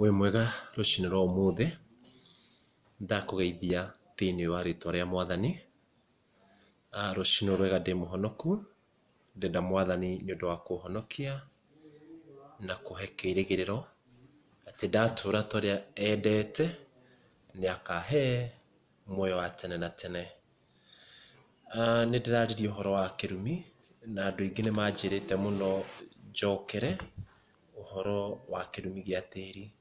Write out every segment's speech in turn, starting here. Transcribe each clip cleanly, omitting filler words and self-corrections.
We mwega rucini rwa umuthi ndakugeithia thiini wa ritwa ria Mwathani. Rucini rwega ndi muhonoku ndenda Mwathani ni undu wa kuhonokia na kuhe kirigiriro ati ndatura toria endete ni akahe moyo wa tene na tene. Ni ndiraririe uhoro wa kirumi na andu ingi ni manjirite muno njokere uhoro wa kirumi gia tiri.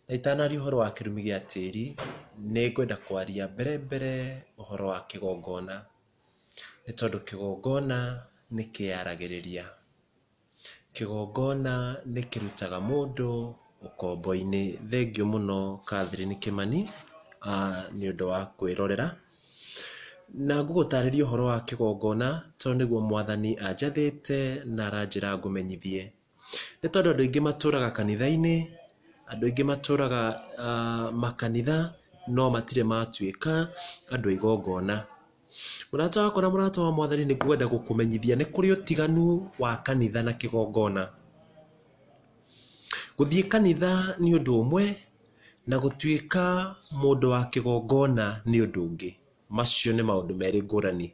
Na itanari uhoro wa kirumi gia tiri ni ngwenda kwaria mbere uhoro wa kigongona, ni tondu kigongona ni kiaragiriria. Kigongona ni kirutaga mundu ukombo-ini. Thengio muno Catherine Kimani ni undu wa kwirorera na ngugutariria uhoro wa kigongona tondu niguo Mwathani anjathite na aranjira ngumenyithie. Ni tondu andu ingi maturaga kanitha-ini, andu ingi maturaga makanitha no matire matuika andu igongona. Murata wakwa na murata wa Mwathani ni ngwenda gukumenyithia ni kuri utiganu wa kanitha na kigongona. Guthie kanitha ni undu umwe na gutuika mundu wa kigongona ni undu ungi. Macio ni maundu meri ngurani.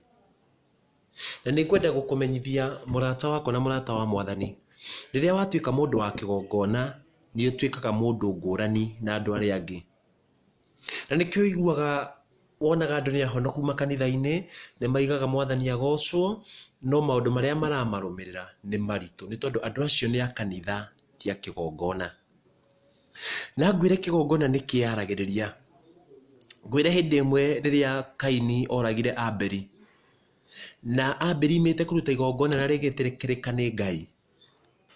Na ni ngwenda gukumenyithia murata wakwa na murata wa Mwathani, riria watuika mundu wa kigongona ni utuikaga mundu ngurani na andu aria angi. Na nikio iguaga wonaga andu ni ahonoku makanitha-ini ni maigaga Mwathani agocwo, no maundu maria maramarumirira ni maritu ni tondu andu acio ni a kanitha ti a kigongona. Na ngwire kigongona ni kiaragiriria. Ngwire hindi imwe riria Kaini oragire Abeli, na Abeli imite kuruta igongona na rigitirikirika ni Ngai.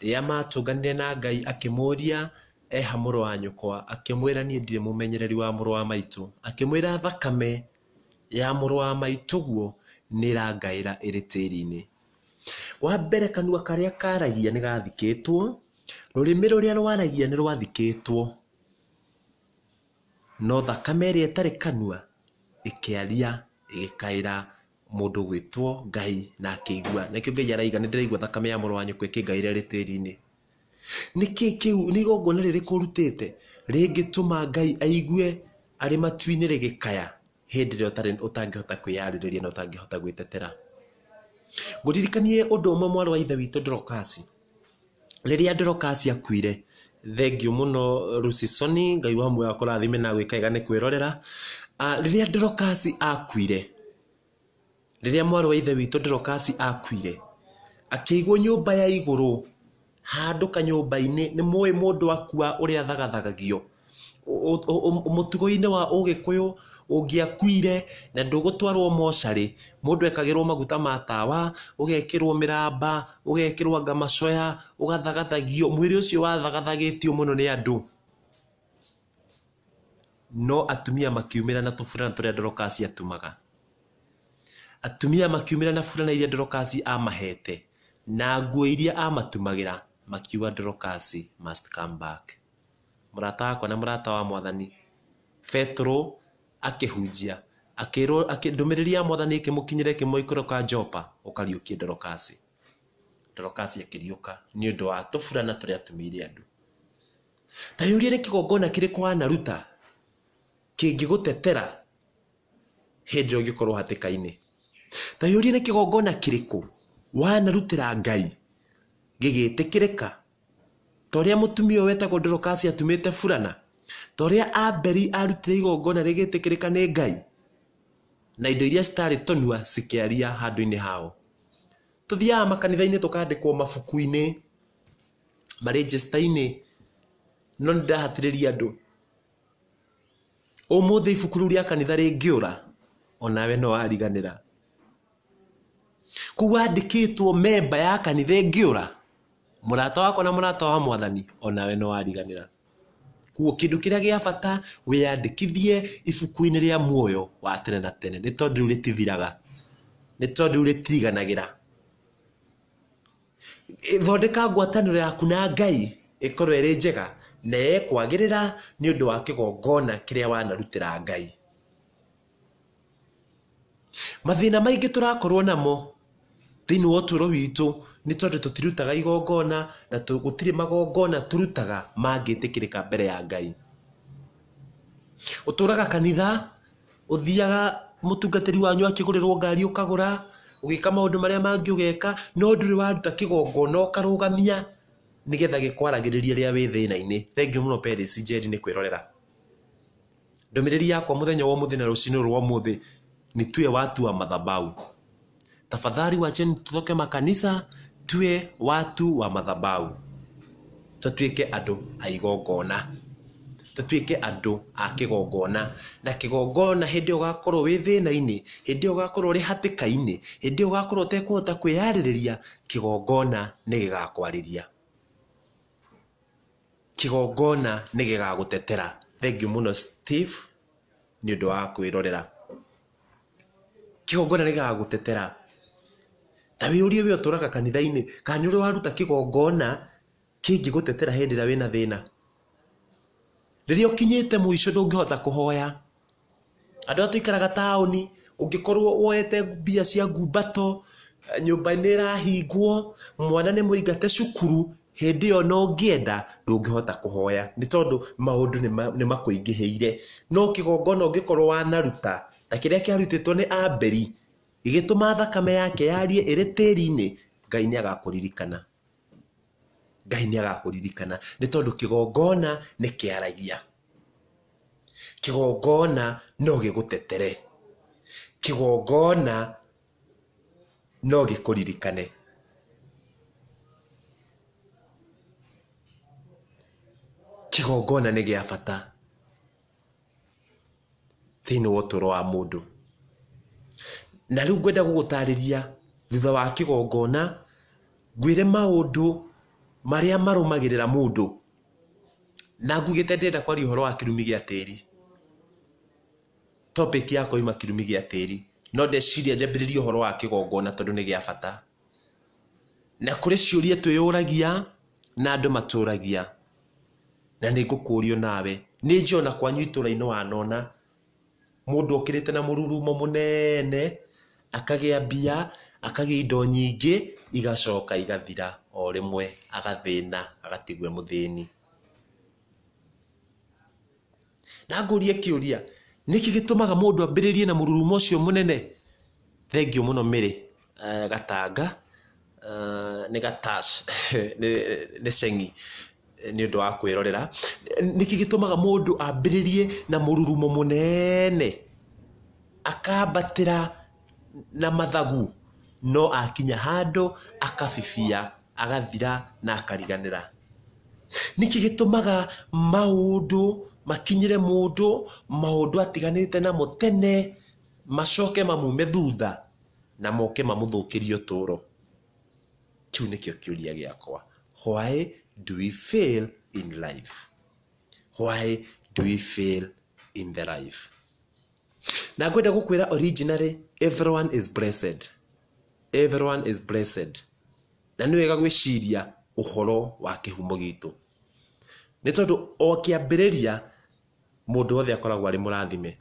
Riria matunganire na Ngai akimuria eha muru wa nyukwa, akimwira ni ndire mumenyereri wa muru wa maitu, akimwira thakame ya muru wa maitu guo ni rangaira iri tiri-ini. Wa mbere kanua karia karagia ni gathikitwo, rurimi ruria rwaragia ni rwathikitwo, no thakame iria itari kanua ikiaria igikaira mundu gwitwo Ngai na akigua. Nikio Ngai araiga ni ndiraigua thakame ya muru wa nyukwa ikingaira iri tiri-ini. Niki kiu ni igongona ririku rutite ringituma Ngai aigue ari matu-ini rigikaya hindi ria utangihota kwiyaririria na utangihota gwitetera. Nguririkanie undu umwe mwaru wa ithe witu Dorokasi. Riria Dorokasi akuire, thengio muno Rusisoni, Ngai wa muoyo akurathime na gwikaiga ni kwirorera. Riria Dorokasi akuire, riria mwaru wa ithe witu Dorokasi akuire, akiigwo nyumba ya iguru handu kanyumba-ini. Ni muwi mundu akua uria thagathagagio mutugo-ini wa Ugikuyu. Ungiakuire na ndugutwarwo mochari, mundu ekagirwo maguta ma tawa, ugekirwo miramba, ugekirwo ngamacoya, ugathagathagio. Mwiri ucio wathagathagitio muno ni andu, no atumia makiumira na tufurana turia Dorokasi atumaga. Atumia makiumira na furana iria Dorokasi amahete na nguo iria amatumagira, makiuga Dorokasi must come back. Murata wakwa na murata wa Mwathani, Petro akihunjia akirwo ndumiriri ya Mwathani ikimukinyire ikimoikoroka Jopa, ukariukie Dorokasi. Dorokasi akiriuka ni undu wa tufurana turia atumire andu. Ta yuria ni kigongona kiriku wanaruta kingigutetera hindi ungikorwo hatika-ini. Ta yuria ni kigongona kiriku wanarutira Ngai gigitikirika. Toria mutumia wetagwo Dorokasi atumite furana, toria Abeli arutire igongona rigitikirika ni Ngai, na indo iria citari tonua cikiaria handu-ini hao. Tuthiaga makanitha-ini tukandikwo mabuku-ini marejesta-ini, no ndahatiriria andu. Umuthi ibuku riu ria kanitha ringiura, onawe no wariganira. Ku wandikitwo memba ya kanitha ingiura, murata wakwa na murata wa Mwathani, onawe no wariganira. Kuo kindu kiria gia bata wiyandikithie ibuku-ini ria muoyo wa tene na tene, ni tondu ritithiraga, ni tondu ritiganagira. Thondeka ngwataniro yaku na Ngai ikorwo iri njega na ekwagirira ni undu wa kigongona kiria wanarutira Ngai. Mathina maingi turakorwo namo thiini wa uturo witu ni tondu tutirutaga igongona na gutiri magongona turutaga mangĩtĩkĩrĩka mbere ya Ngai. Uturaga kanitha, uthiaga mutungatĩri wanyu akĩgũrĩrwo ngari ukagũra, ugĩka maũndũ marĩa mangĩ ugeka, no ndũrĩ waruta kĩgongona ũkarũgamia nigetha gĩkwaragĩrĩria rĩa wĩ thĩna-inĩ. Thengiũ mũno Peris Njeri nĩ kwĩrorera. Ndũmĩrĩri yakwa mũthenya wa ũmũthĩ na rũcinĩ rwa ũmũthĩ ni tuwe watu wa madhabahu. Tafadhali wacheni tutoke makanisa, tuwe watu wa madhabahu. Tutuĩke andũ a igongona. Tutuĩke andũ a kĩgongona. Na kĩgongona hĩndĩ ũgakorwo wĩ thĩna-inĩ, hĩndĩ ũgakorwo ũrĩ hatĩka-inĩ, hĩndĩ ũgakorwo ũtekũhota kwĩyarĩrĩria, kĩgongona nĩ gĩgakwarĩria. Kĩgongona nĩ gĩgagũtetera. Thengiũ mũno Steve nĩ ũndũ wa kwĩrorera. Kĩgongona nĩ gĩgagũtetera. Ta wĩũrie wĩ ũtũraga kanitha-inĩ, kana nĩ ũrĩ waruta kĩgongona kĩngĩgũtetera hĩndĩ ĩrĩa wĩna thĩna. Rĩrĩa ũkinyĩte mũico ndũngĩhota kũhoya. Andũ atuikaraga taũni, ũngĩkorwo woete mbia cia ngumbato, nyũmba nĩ ĩrahingwo, mwana nĩ mũingate cukuru, hĩndĩ ĩyo no ngĩenda ndũngĩhota kũhoya nĩ tondũ maũndũ nĩ makũingĩhĩire. No kĩgongona ũngĩkorwo wanaruta ta kĩrĩa kĩarutĩtwo nĩ Abeli, gĩgĩtũma thakame yake yarie ĩrĩ tĩri-inĩ, Ngai nĩ agakũririkana. Ngai nĩ agakũririkana nĩ tondũ kĩgongona nĩ kĩaragia. Kĩgongona no gĩgũtetere. Kĩgongona no gĩkũririkane. Kĩgongona nĩ gĩa bata thĩinĩ wa ũtũũro wa mũndũ. Na rĩu ngwenda gũgũtarĩria thutha wa kĩgongona, ngwĩre maũndũ marĩa marũmagĩrĩra mũndũ. Na ngugĩte ndĩrenda kwaria ũhoro wa kĩrumi gĩa tĩri. Topic yakwa ima kĩrumi gĩa tĩri. No ndeciria njambĩrĩrie ũhoro wa kĩgongona tondũ nĩ gĩa bata. Na kũrĩ ciũria twĩyũragia na andũ matũragia. Na nĩ ngũkũrio nawe. Nĩ njona kwanyu itũũra-inĩ wanona mũndũ okĩrĩte na mũrurumo mũnene, akagĩa mbia, akagĩa indo nyingĩ, igacoka igathira o rĩmwe, agathĩna, agatigwo mũthĩni. Na ngũrie kĩũria, nĩkĩ gĩtũmaga mũndũ ambĩrĩrie na mũrurumo ũcio mũnene? Thengiũ mũno Mĩrĩ Gatanga, nĩ Gatash, nĩ Ceng'i nĩ ũndũ wa kwĩrorera. Nĩkĩ gĩtũmaga mũndũ ambĩrĩrie na mũrurumo mũnene, akambatĩra na mathagu, no akinya handũ akabibia, agathira na akariganĩra? Nĩkĩ gĩtũmaga maũndũ makinyĩre mũndũ, maũndũ atiganĩte namo tene, macoke mamume thutha na moke mamũthũkĩrie ũtũũro? Kĩu nĩkĩo kĩũria gĩakwa. Why do we fail in life? Why do we fail in the life? Na ngwenda gũkwĩra originally, everyone is blessed. Everyone is blessed. Na nĩ wega gwĩciria ũhoro wa kĩhumo gitũ. Nĩ tondũ o kĩambĩrĩria mũndũ wothe akoragwo arĩ mũrathime.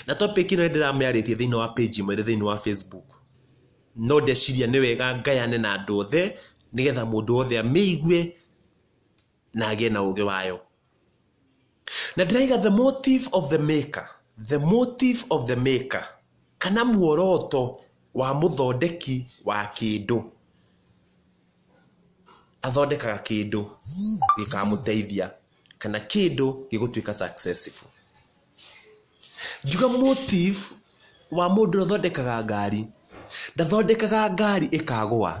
Na topic ĩno ndĩramĩarĩtie thĩinĩ wa page ĩmwe thĩinĩ wa Facebook. No ndeciria nĩ wega ngayane na andũ othe nigetha mũndũ wothe amĩigue na agĩe na ũũgĩ wayo. Na ndĩraiga the motive of the maker. The motive of the maker. Kana muoroto wa mũthondeki wa kĩndũ. Athondekaga kĩndũ gĩkamũteithia kana kĩndũ gĩgũtuĩka successful. Njuga motive wa mũndũ athondekaga ngari. Ndathondekaga ngari ĩkagũa.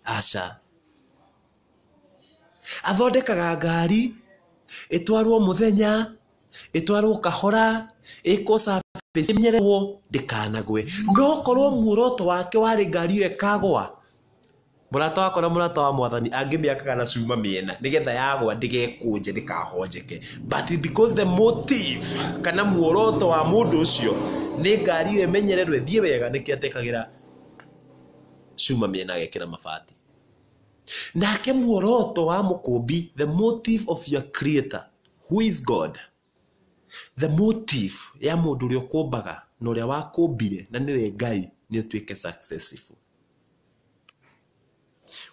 Aca. Athondekaga ngari ĩtwarwo mũthenya, ĩtwarwo kahora, ĩkwo service ĩmenyererwo ndĩkanagwe. No korwo muoroto wake warĩ ngari ĩyo ĩkagũa, mũrata wakwa na mũrata wa Mwathani angĩmĩakaga na cuma mĩena nĩgetha yagwa ndĩgekũnje ndĩkahonjeke. But because the motive kana muoroto wa mũndũ ũcio nĩ ngari ĩyo ĩmenyererwo ĩthiĩ wega, nĩkĩ atekagĩra cuma mĩena agekĩra mabati. Nake muoroto wa mũkũmbi, the motive of your creator, who is God, the motive ya mũndũ ũrĩa ũkũmbaga na ũrĩa wakũmbire na nĩwe Ngai, nĩ ũtuĩke successful.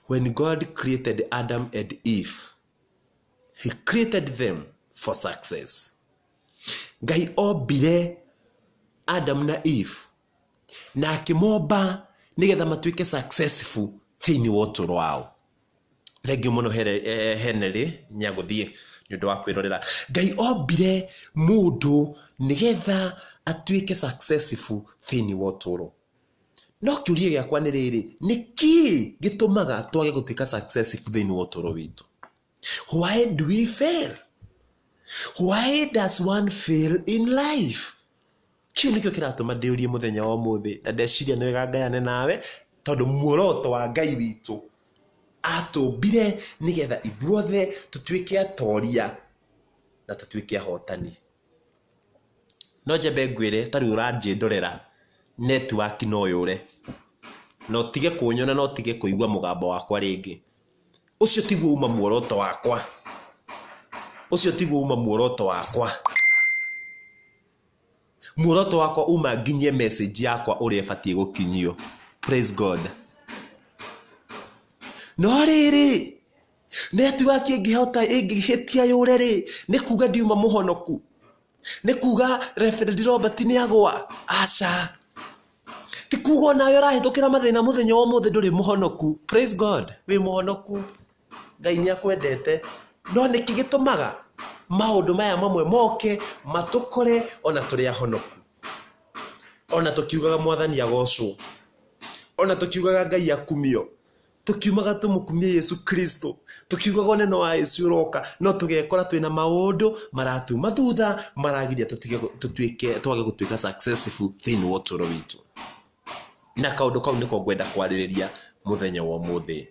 when God created Adam and Eve, he created them for success. Ngai ombire Adam na Eve na akimomba nigetha matuike successful thini wa uturo wao. Thengiũ mũno Henry Nyaguthie nĩ ũndũ wa kwĩrorera. Ngai ombire mũndũ nigetha atuike successful thini wa uturo. No kĩũria gĩakwa nĩ rĩrĩ, nĩkĩ gĩtũmaga twage gũtuika successful thini wa uturo witũ? Why do we fail? Why does one fail in life? Kĩu nĩkĩo kĩratũma ndĩũrie mũthenya wa ũmũthĩ, na ndeciria nĩ wega ngayane nawe, tondũ muoroto wa Ngai witũ atũmbire nigetha ithuothe tũtuĩke atoria na tũtuĩke ahotani. No njambe ngwĩre, ta rĩu ũranjĩndorera, network no yũre, no tige kũnyona, no tige kũigua mũgambo wakwa rĩngĩ. Ũcio tiguo uma muoroto wakwa. Ũcio tiguo uma muoroto wakwa. Muoroto wakwa uma nginyie message yakwa ũrĩa ĩbatiĩ gũkinyio. Praise God. No rĩrĩ, network ĩngĩhĩtia yũre rĩ, nĩ kuga ndiuma mũhonoku? Nĩ kuga Reverend Robert nĩ agwa? Aca. Ti kuga nawe ũrahĩtũkĩra mathĩna mũthenya wa ũmũthĩ ndũrĩ mũhonoku. Praise God. Wĩ mũhonoku. Ngai nĩ akwendete. No nĩkĩ gĩtũmaga maũndũ maya mamwe moke matũkore ona tũrĩ ahonoku? Ona tũkiugaga Mwathani agocwo, ona tũkiugaga Ngai akumio, tukiumaga tumukumie Yesu Kristo, tukiugaga neno wa Yesu uroka, no tugekora twina maundu maratuma thutha maragiria twage gutuika successful thini wa uturo witu. Na kaundu kau niko ngwenda kwaririria muthenya wa umuthi.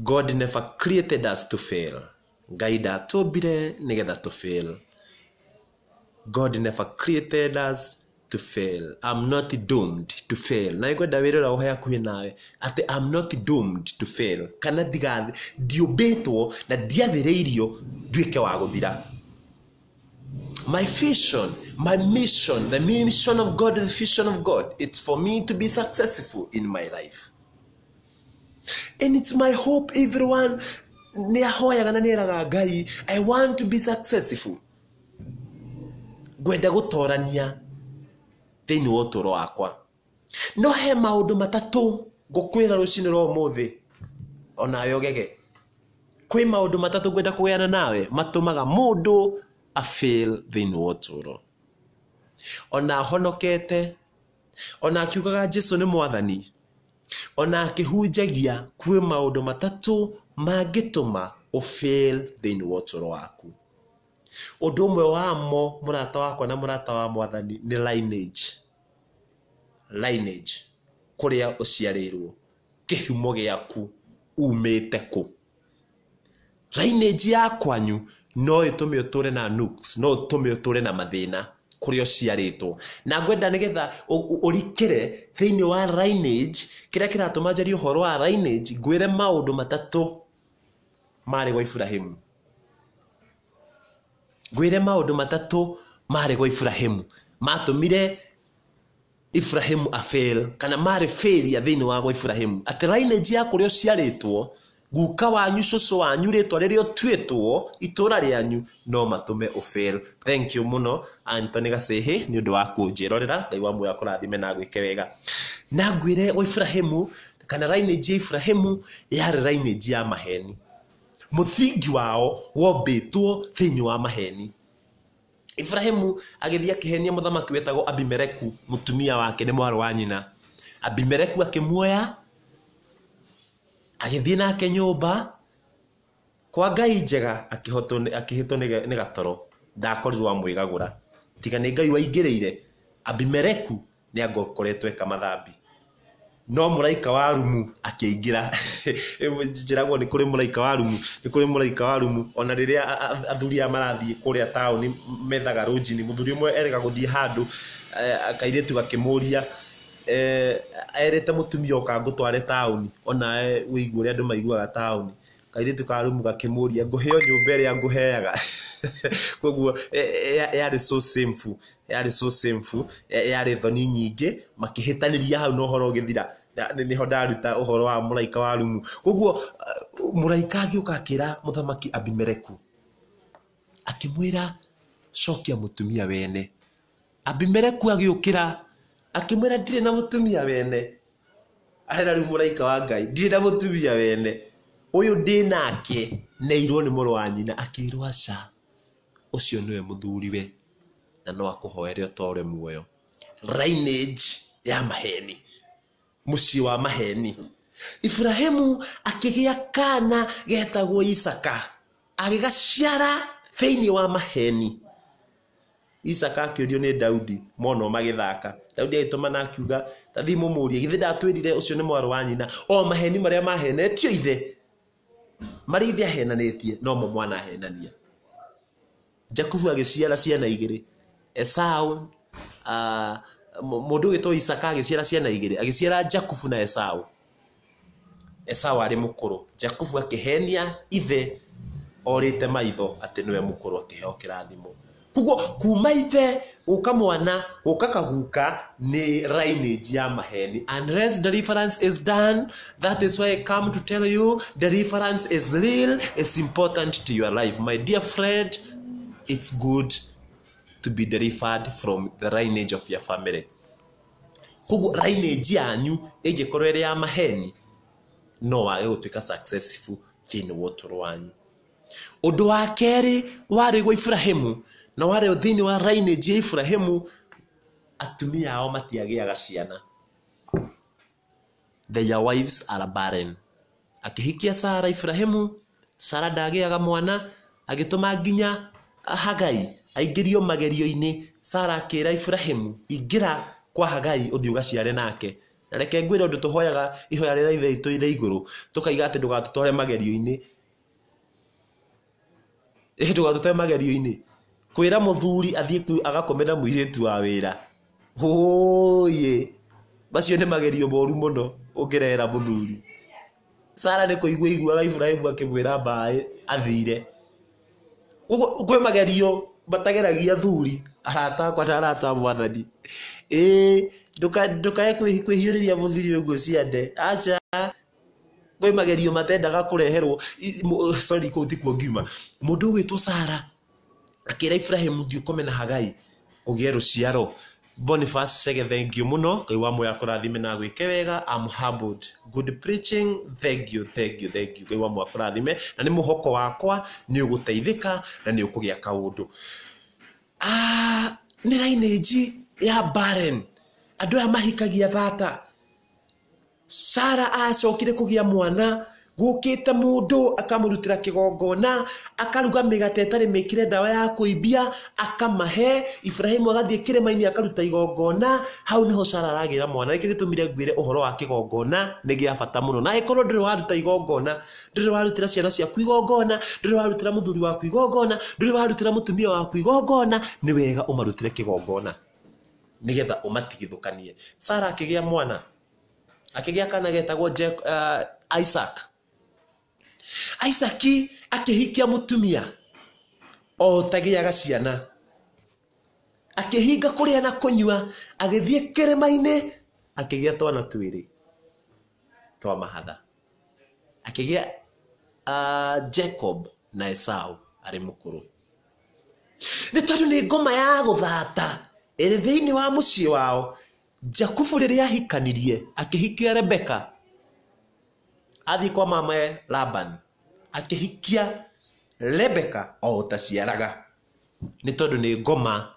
God never created us to fail. Ngai ndatũmbire nigetha to fail. God never created us to fail. I'm not doomed to fail. Na ngwenda wirira uhe akuhi nawe ati I'm not doomed to fail. Kana ndiũmbĩtwo na ndiathĩrĩirio nduĩke wa gũthira. My vision, my mission, the mission of God, the vision of God, it's for me to be successful in my life. And it's my hope everyone niahoyaga na niraga Ngai, I want to be successful. Ngwenda gũtorania thĩinĩ wa ũtũũro wakwa. No he maũndũ matatũ ngũkwĩra rũcinĩ rwa ũmũthĩ, onawe ũgege. Kwĩ maũndũ matatũ ngwenda kũgayana nawe matũmaga mũndũ a fail thĩinĩ wa ũtũũro. Ona honokete, ona akiugaga Jesũ nĩ Mwathani, ona akĩhunjagia, kwĩ maũndũ matatũ mangĩtũma ũfail thĩinĩ wa ũtũũro waku. Ũndũ ũmwe wamo, mũrata wakwa na mũrata wa Mwathani, nĩ lineage. Lineage, kũrĩa ũciarĩirwo, kĩhumo gĩaku umĩte kũ. Lineage ya kwanyu no ĩtũme ũtũũre na nooks, no ĩtũme ũtũũre na mathĩna kũrĩa ũciarĩtwo. Na ngwenda nĩgetha ũrikĩre thĩinĩ wa lineage, kĩrĩa kĩratũma njarie ũhoro wa lineage, ngwĩre maũndũ matatũ marĩ gwa Ibrahimu. Ngwĩre maũndũ matatũ marĩ gwa Ibrahimu matũmire Ibrahimu a fail, kana marĩ failure thĩinĩ wa gwa Ibrahimu. Atĩ lineage ya kũrĩa ũciarĩtwo, guka wanyu, cũcũ wanyu, rĩtwa rĩrĩa ũtuĩtwo, itũũra rĩanyu, no matũme ũfail. Thank you mũno Anthony Gacehi nĩ ũndũ wa kũnjĩrorera. Ngai wa muoyo akũrathime na gwĩke wega. Na ngwĩre gwa Ibrahimu, kana lineage ya Ibrahimu yarĩ lineage ya maheni. Mũthingi wao wombĩtwo thĩinĩ wa maheni. Ibrahimu agĩthiĩ akĩhenia mũthamaki wetagwo Abimeleku, mũtumia wake nĩ mwarĩ wa nyina. Abimeleku akĩmuoya, agĩthiĩ nake nyũmba kwa Ngai njega, akĩhĩtwo nĩ gatoro, ndakorirwo amwĩgagũra. Tiga nĩ Ngai waingĩrĩire, Abimeleku nĩ angokoretwo eka mathambi. No mũraika wa rumu akĩingĩra. Njĩragwo nĩ kũrĩ mũraika wa rumu, nĩ kũrĩ mũraika wa rumu. Ona rĩrĩa athuri marathiĩ kũrĩa taũni methaga rũnjini, mũthuri ũmwe erega gũthiĩ handũ, akairĩtu gakĩmũria, erĩte mũtumia oka ngũtware taũni, ona wĩigua ũrĩa andũ maiguaga taũni. Kairĩtu ka rumu gakĩmũria, ngũheo nyũmba ĩrĩa ngũheaga. Koguo yarĩ so shameful, yarĩ so shameful, yarĩ thoni nyingĩ, makĩhĩtanĩria hau na ũhoro ũgĩthira. niho ndaruta uhoro wa muraika wa rumu koguo muraika agioka akira muthamaki Abimeleku akimwira cokia mutumia wene. Abimeleku agiukira akimwira ndire na mutumia wene. Arera ri muraika wa Ngai ndire na mutumia wene uyu ndinake neirwo ni muru wa nyina akirwo aca ucio niwe muthuriwe na no akuhoere otore muoyo. Lineage ya maheni, muci wa maheni. Ibrahimu akigia kana getagwo Isaka agigaciara thiini wa maheni. Isaka akiurio ni Daudi mono magithaka. Daudi agituma na akiuga tathi mumurie githi ndatwirire ucio ni mwaru wa nyina o maheni maria mahenetio ithe mari ithe ahenanetie no mo mwana ahenania. Jakubu agiciara ciana igiri, Esau mundu gitwo Isaka agiciara ciana igiri, agiciara Jakubu na Esau. Esau ari mukuru, Jakubu akihenia ithe orite maitho ati niwe mukuru akiheo kirathimo. Kugo kuma ithe uka mwana uka kaguka ni lineage ya maheni. Unless deliverance is done, that is why I come to tell you deliverance is real, it's important to your life. My dear friend, it's good to be delivered from the lineage of your family. Kugo lineage yanyu egikorwo iri ya maheni no wage gutuika successful thini wotoro wanyu. Undu wa keri wari gwa Ibrahimu na wari thini wa lineage ya Ibrahimu atumia ao matiagiaga ciana. Their wives are barren. Akihikia Sara Ibrahimu, Sara ndagiaga mwana, agituma nginya Hagai aingirio magerio-ini. Sara akira Ibrahimu ingira kwa Hagai uthi ugaciare nake. Na reke ngwira undu tuhoyaga ihoya rira ithe itu ire iguru tukaiga ati ndugatutore magerio-ini. Ndugatutore magerio-ini. Kwira muthuri athie agakomena muiritu wa wira. Oye. Bacio ni magerio moru muno ungirera muthuri. Sara ni kuigua iguaga Ibrahimu akimwira mbae athire. Kwe magerio batageragia thuri arata kwa arata mwathani. Ndukae kwihiriria muthuri uguo ciande. Acha kwe magerio matendaga kureherwo sorry ko tikuo ngima. Mundu witwo Sara akira Ibrahimu thio komena Hagai ugie ruciaro. Boniface Sege, thank you muno. Ngai wa moya kurathime na gwike wega. I'm humbled. Good preaching. Thank you. Ngai wa moya kurathime na ni muhoko wakwa ni uguteithika na ni ukugia kaundu. Ni lineage ya barren. Andu aya mahikagia thata. Sara acokire kugia mwana gukite mundu akamurutira kigongona akaruga migate tari mikire dawa ya kuibia akamahe. Ibrahimu agathie kirima-ini akaruta igongona. Hau niho Sara aragira mwana. Iki gitumire ngwire uhoro wa kigongona ni gia bata muno. Na ikorwo ndiri waruta igongona, ndiri warutira ciana ciaku igongona, ndiri warutira muthuri waku igongona, ndiri warutira mutumia waku igongona, ni wega umarutire kigongona nigetha umatigithukanie. Sara akigia mwana, akigia kana getagwo Isaac. Isaki akihikia mutumia o tagiaga ciana, akihinga kuria na kunyua, agithie kirima-ini akigia twana twiri twa mahatha. Akigia Jacob na Esau ari mukuru. Ni tondu ni ngoma ya guthata iri thiini wa mucii wao. Jakubu riria ahikanirie akihikia Rebeka athi kwa mama Laban akihikia Rebeka o taciaraga. Ni tondu ni ngoma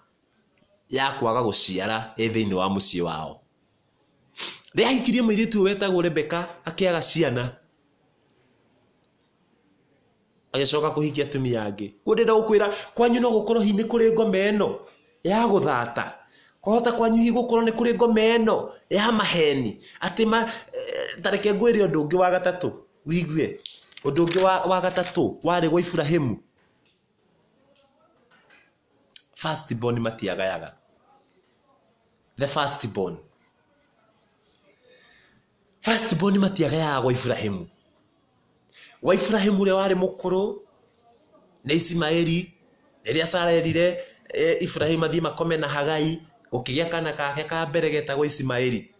ya kwaga guciara thiini wa mucii wao. Riria ahikirie muiritu wetagwo Rebeka akiaga ciana, agicoka kuhikia atumia angi. Ngundira gukwira kwanyu no gukorwo hi ni kuri ngoma eno ya guthata. Kohota kwanyu hi gukorwo ni kuri ngoma eno ya maheni. Ati tareke ngwire undu ungi wa gatatu wigue. Undu ungi wa gatatu wari gwa Ibrahimu. Firstborn matiagayaga. The firstborn matiagayaga gwa Ibrahimu. Wa Ibrahimu ule wari mukuru na Ismaeli riria Sara erire Ibrahimu athie makome na Hagai gukigia kana kake ka mbere getagwo Ismaeli.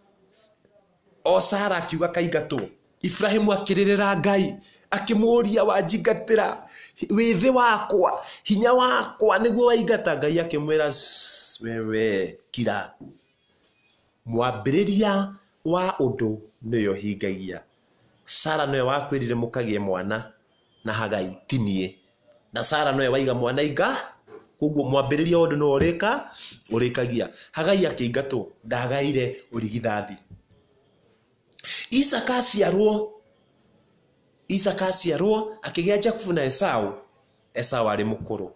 o Sara akiuga kaingatwo. Ibrahimu akirerera Ngai akimuria wanjingatira withi wakwa hinya wakwa niguo waingata. Ngai akimwira wewe kira. Mwambĩrĩria wa ũndũ nĩyo hingagia. Sara nowe wakwĩrire mũkagie mwana na Hagai tinie, na Sara nowe waiga mwana inga. Koguo mwambĩrĩria wa ũndũ no ũrĩkagia. Hagai akĩingatwo ndagaire ũrigithathi. Isaka aciarwo akĩgĩa Jakubu na Esau. Esau arĩ mũkũrũ.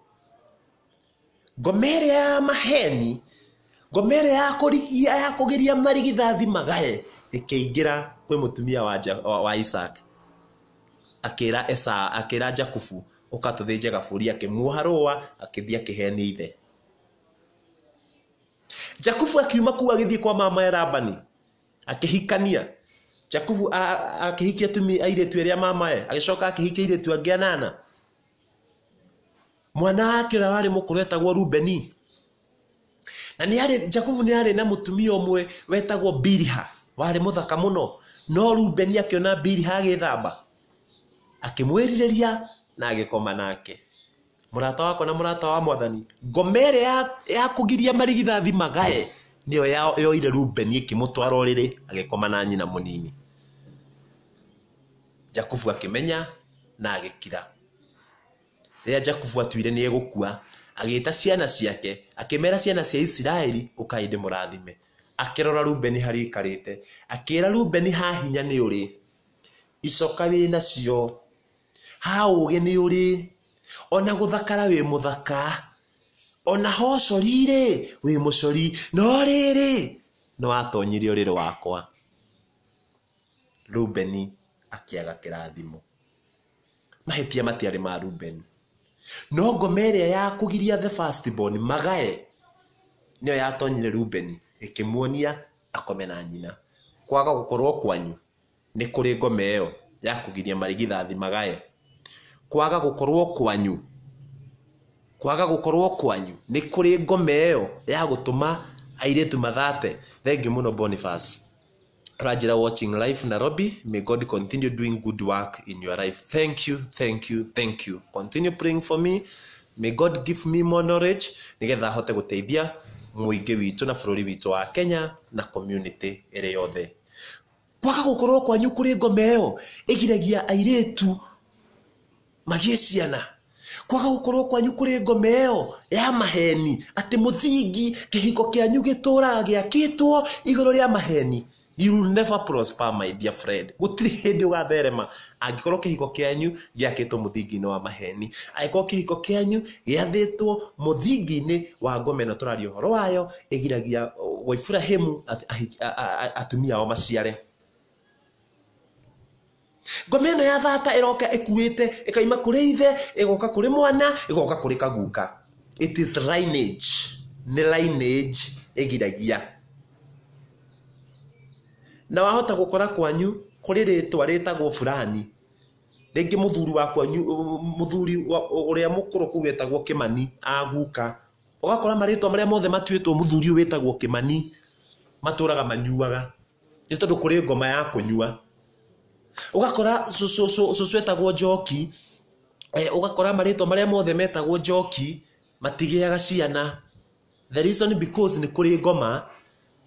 Ngomere ya maheni, ngomere ya kũgeria marigithathi magae ĩkĩingĩra kwĩ mũtumia wa Isaac. Akĩra Jakubu ũkatũthĩnje gabũri, akĩmuoha rũa akĩthiĩ akĩheni ithe. Jakubu akiuma kũu agĩthiĩ kwa mama ya Labani akĩhikania. Jakubu akĩhikia airĩtu erĩa mamae, agĩcoka akĩhikia airĩtu angĩ 8. Mwana wake ũrĩa warĩ mũkũrũ etagwo Rubeni. Na Jakubu nĩ arĩ na mũtumia ũmwe wetagwo Biliha, warĩ mũthaka mũno. No Rubeni akĩona Biliha agĩthamba, akĩmwĩrirĩria na agĩkoma nake. Mũrata wakwa na mũrata wa Mwathani, ngomere ya kũgiria marigithathi magae nĩyo yoire Rubeni ĩkĩmũtwara ũrĩrĩ agĩkoma na nyina mũnini. Jakubu akĩmenya na agĩkira. Rĩrĩa Jakubu atuire nĩ egũkua, agĩĩta ciana ciake, akĩmera ciana cia Isiraeli ũkai ndĩmũrathime. Akĩrora Rubeni harĩ aikarĩte, akĩĩra Rubeni ha hinya nĩ ũrĩ, icoka wĩ nacio, ha ũũgĩ nĩ ũrĩ, ona gũthakara wĩ mũthaka, ona hocori rĩ wĩ mũcori, no rĩrĩ nĩ watonyire ũrĩrĩ wakwa. Rubeni akĩaga kĩrathimo. Mahĩtia matiarĩ ma Rubeni, no ngomere ya kũgiria the firstborn magae nĩyo yatonyire Rubeni ĩkĩmuonia akome na nyina. Kwaga gũkorwo kwanyu nĩ kũrĩ ngome ĩyo ya kũgiria marigithathi magae. Kwaga gũkorwo kwanyu nĩ kũrĩ ngome ĩyo ya gũtũma airĩtu mathate. Thengiũ mũno Boniface Rajira watching live Nairobi. May God continue doing good work in your life. Thank you. Continue praying for me. May God give me more knowledge nigetha hote gũteithia mũingĩ witũ na bũrũri witũ wa Kenya na community ĩrĩa yothe. Kwaga gũkorwo kwanyu kũrĩ ngome ĩyo ĩgiragia airĩtu magĩe ciana. Kwaga gũkorwo kwanyu kũrĩ ngome ĩyo ya maheni atĩ mũthingi kĩhiko kĩanyu gĩtũũraga gĩakĩtwo igũrũ rĩa maheni. You will never prosper, my dear friend. Gũtirĩ hĩndĩ ũgatherema angĩkorwo kĩhiko kĩanyu gĩakĩtwo mũthingi-inĩ wa maheni. Angĩkorwo kĩhiko kĩanyu gĩathĩtwo mũthingi-inĩ wa ngome ĩno tũraria ũhoro wayo ĩgiragia Ibrahimu atumia ao maciare. Ngome ĩno ya thata ĩroka ĩkuĩte ĩkaima kũrĩ ithe, ĩgoka kũrĩ mwana, ĩgoka kũrĩ kaguka. It is lineage. Nĩ lineage ĩgiragia. Na wahota gũkora kwanyu kũrĩ rĩtwa rĩtagwo fulani. Rĩngĩ mũthuri wa kwanyu, mũthuri ũrĩa mũkũrũ kũu wetagwo Kĩmani aguka. Ũgakora marĩtwa marĩa mothe matuĩtwo mũthuri ũyũ wetagwo Kĩmani matũraga manyuaga. Nĩ tondũ kũrĩ ngoma ya kũnyua. Ũgakora cũcũ etagwo Njoki. Ũgakora marĩtwa marĩa mothe metagwo Njoki matigĩaga ciana. The reason because nĩ kũrĩ ngoma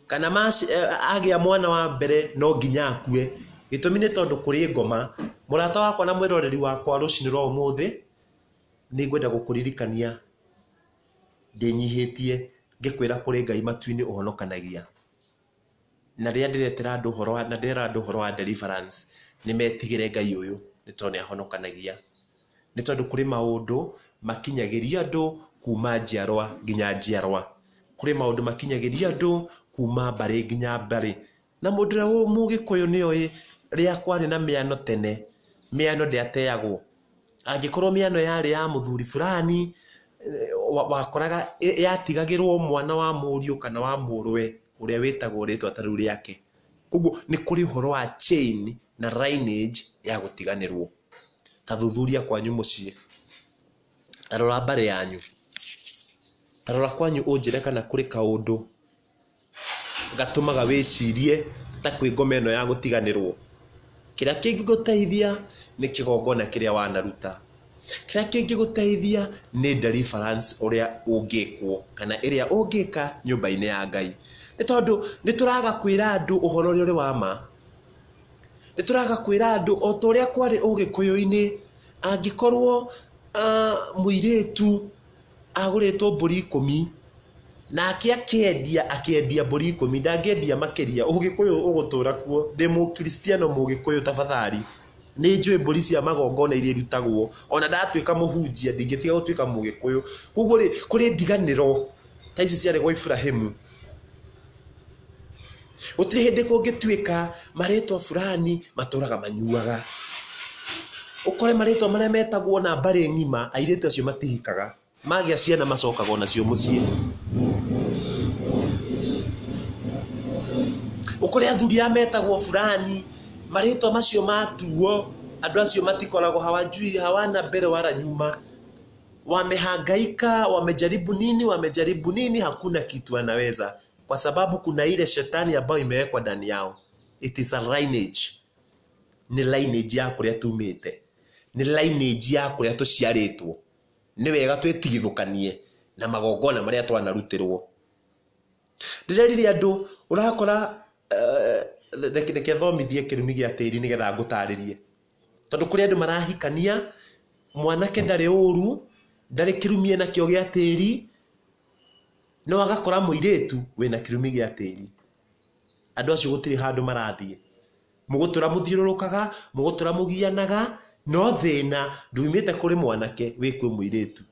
kana agĩa mwana wa mbere no nginya akue. Gĩtũmi nĩ tondũ kũrĩ ngoma. Mũrata wakwa na mwĩroreri wakwa rũcinĩ rwa ũmũthĩ nĩ ngwenda gũkũririkania ndĩnyihĩtie ngĩkwĩra kũrĩ Ngai matu-inĩ ũhonokanagia. Na rĩrĩa ndĩretera andũ ũhoro wa deliverance nĩ metigĩre Ngai ũyũ nĩ tondũ nĩ ahonokanagia. Nĩ tondũ kũrĩ maũndũ makinyagĩria andũ kuma njiarwa nginya njiarwa. Kũrĩ maũndũ makinyagĩria andũ kuma mbarĩ nginya mbarĩ. Na mũndũ ũrĩa Mũgĩkũyũ nĩoĩ rĩrĩa kwarĩ na mĩano tene, mĩano ndĩateagwo. Angĩkorwo mĩano yarĩ ya mũthuri fulani, wakoraga yatigagĩrwo mwana wa mũriũ kana wa mũrũwe ũrĩa wĩtagwo rĩtwa ta rĩu rĩake. Koguo nĩ kũrĩ ũhoro wa chain na lineage ya gũtiganĩrwo. Ta thuthuria kwanyu mũciĩ, ta rora mbarĩ yanyu, ta rora kwanyu ũnjĩre kana kũrĩ kaũndũ gatũmaga wĩcirie ta kwĩ ngoma ĩno ya gũtiganĩrwo. Kĩrĩa kĩngĩgũteithia nĩ kĩgongona kĩrĩa wanaruta. Kĩrĩa kĩngĩgũteithia nĩ deliverance ũrĩa ũngĩkwo kana ĩrĩa ũngĩka nyũmba-inĩ ya Ngai. Nĩ tondũ nĩ tũraga kwĩra andũ ũhoro ũrĩa ũrĩ wa ma. Nĩ tũraga kwĩra andũ o ta ũrĩa kwarĩ Ũgĩkũyũ-inĩ, angĩkorwo mũirĩtu agũrĩtwo mbũri 10 nake akĩendia mbũri 10, ndangĩendia makĩria. Ũgĩkũyũ ũgũtũra kuo. Ndĩ Mũkristiano Mũgĩkũyũ tafadhali. Nĩ njũĩ mbũri cia magongona iria irutagwo. Ona ndatuĩka mũhunjia ndingĩtiga gũtuĩka Mũgĩkũyũ. Koguo rĩ, kũrĩ ndiganĩro ta ici ciarĩ gwa Ibrahimu. Gũtirĩ hĩndĩ kũngĩtuĩka marĩtwa fulani matũraga manyuaga. Ũkore marĩtwa marĩa metagwo na mbarĩ ng'ima, airĩtu acio matihikaga. Magĩa ciana macokaga nacio mũciĩ. Ũkore athuri a metagwo fulani, marĩtwa macio matuo, andũ acio matikoragwo hawana mbere wala nyuma. Wamehangaika, wamejaribu nini, hakuna kitu anaweza. Kwa sababu kuna ile shetani ambayo imewekwa ndani yao. It is a lineage. Ni lineage ya kũrĩa tumĩte. Ni lineage ya kũrĩa tũciarĩtwo. Nĩ wega twĩtigithũkanie na magongona marĩa twanarutĩrwo. Ndĩreririe andũ ũrakora reke thomithie kĩrumi gĩa tĩri nĩgetha ngũtarĩrie. Tondũ kũrĩ andũ marahikania, mwanake ndarĩ ũru, ndarĩ kĩrumi nakĩo gĩa tĩri, no agakora mũirĩtu wĩna kĩrumi gĩa tĩri. Andũ acio gũtirĩ handũ marathiĩ. Mũgũtũra mũthiũrũrũkaga, mũgũtũra mũgianaga, no thĩna ndumĩte kũrĩ mwanake wĩ kwĩ mũirĩtu.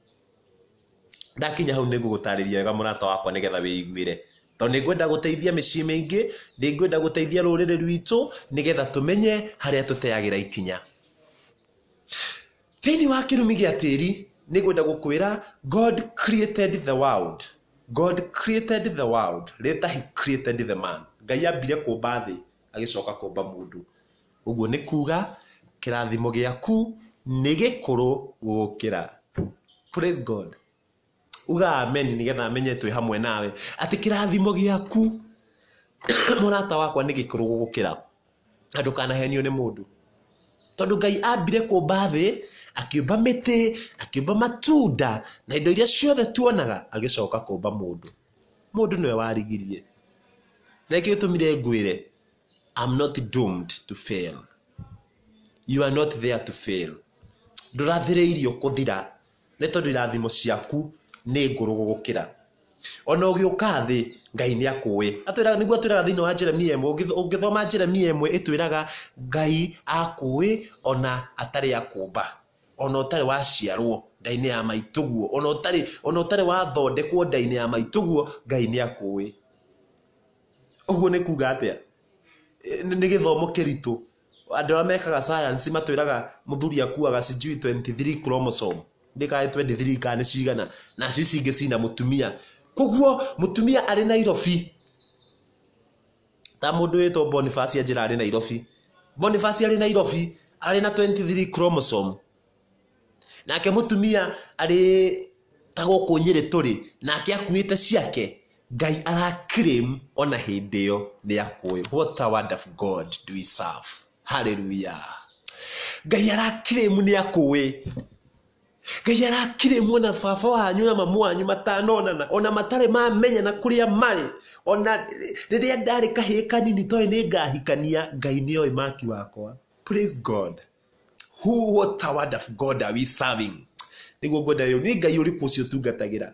Ndakinya hau nĩngũgũtarĩria wega mũrata wakwa nĩgetha wĩiguĩre. Tondũ nĩngwenda gũteithia mĩciĩ mĩingĩ, nĩngwenda gũteithia rũrĩrĩ rwitũ nĩgetha tũmenye harĩa tũteagĩra ikinya. Thĩinĩ wa kĩrumi gĩa tĩri nĩngwenda gũkwĩra God created the world. God created the world. Later he created the man. Ngai ambire kũmba thĩ agĩcoka kũmba mũndũ. Ũguo nĩ kuga kĩrathimo gĩaku nĩ gĩkũrũ gũkĩra. Praise God. Uga amen nĩgetha amenye twĩ hamwe nawe atĩ kĩrathimo gĩaku mũrata wakwa nĩ gĩkũrũ gũkĩra. Andũ kanahenio nĩ mũndũ. Tondũ Ngai ambire kũmba thĩ, akĩũmba mĩtĩ, akĩũmba matunda na indo iria ciothe tuonaga, agĩcoka kũmba mũndũ. Mũndũ nĩwe warigirie. Na gĩtũmire ngwĩre, I'm not doomed to fail. You are not there to fail. Ndũrathĩrĩirio kũthira. Nĩ tondũ irathimo ciaku nĩ ngũrũ gũkĩra. Ona ũgĩũka thĩ, Ngai nĩ akũĩ. Atwĩraga nĩguo atwĩraga thĩinĩ wa Jeremia 1, ũngĩthoma Jeremia 1 ĩtwĩraga Ngai akũĩ ona atarĩ akũmba. Ona ũtarĩ waciarwo nda-inĩ ya maitũguo, ona ũtarĩ wathondekwo nda-inĩ ya maitũguo, Ngai nĩ akũĩ. Ũguo nĩ kuga atĩa? Nĩ gĩthomo kĩritũ. Andũ arĩa mekaga science matwĩraga mũthuri akuaga sijui 23 chromosome. Ndikae 23 kana cigana na ici ingĩ cina mũtumia. Koguo mũtumia arĩ Nairobi. Ta mũndũ wĩtwo Boniface Anjĩra arĩ Nairobi. Boniface arĩ Nairobi arĩ na 23 chromosome. Nake mũtumia arĩ ta gũkũ Nyĩrĩ tũrĩ, nake akuĩte ciake. Ngai araclaim ona hĩndĩ ĩyo nĩ akũĩ. What a wonderful God do we serve. Hallelujah. Ngai araclaim nĩ akũĩ. Ngai araclaim ona baba wanyu na mamu wanyu matanonana, ona matarĩ mamenya na kũrĩa marĩ. Ona rĩrĩa ndarĩ kahĩĩ kanini toĩ nĩ ngahikania, Ngai nĩoĩ maki wakwa. Praise God. What a wonderful God are we serving. Nĩguo ngwenda yo nĩ Ngai ũrĩkũ ũcio tungatagĩra.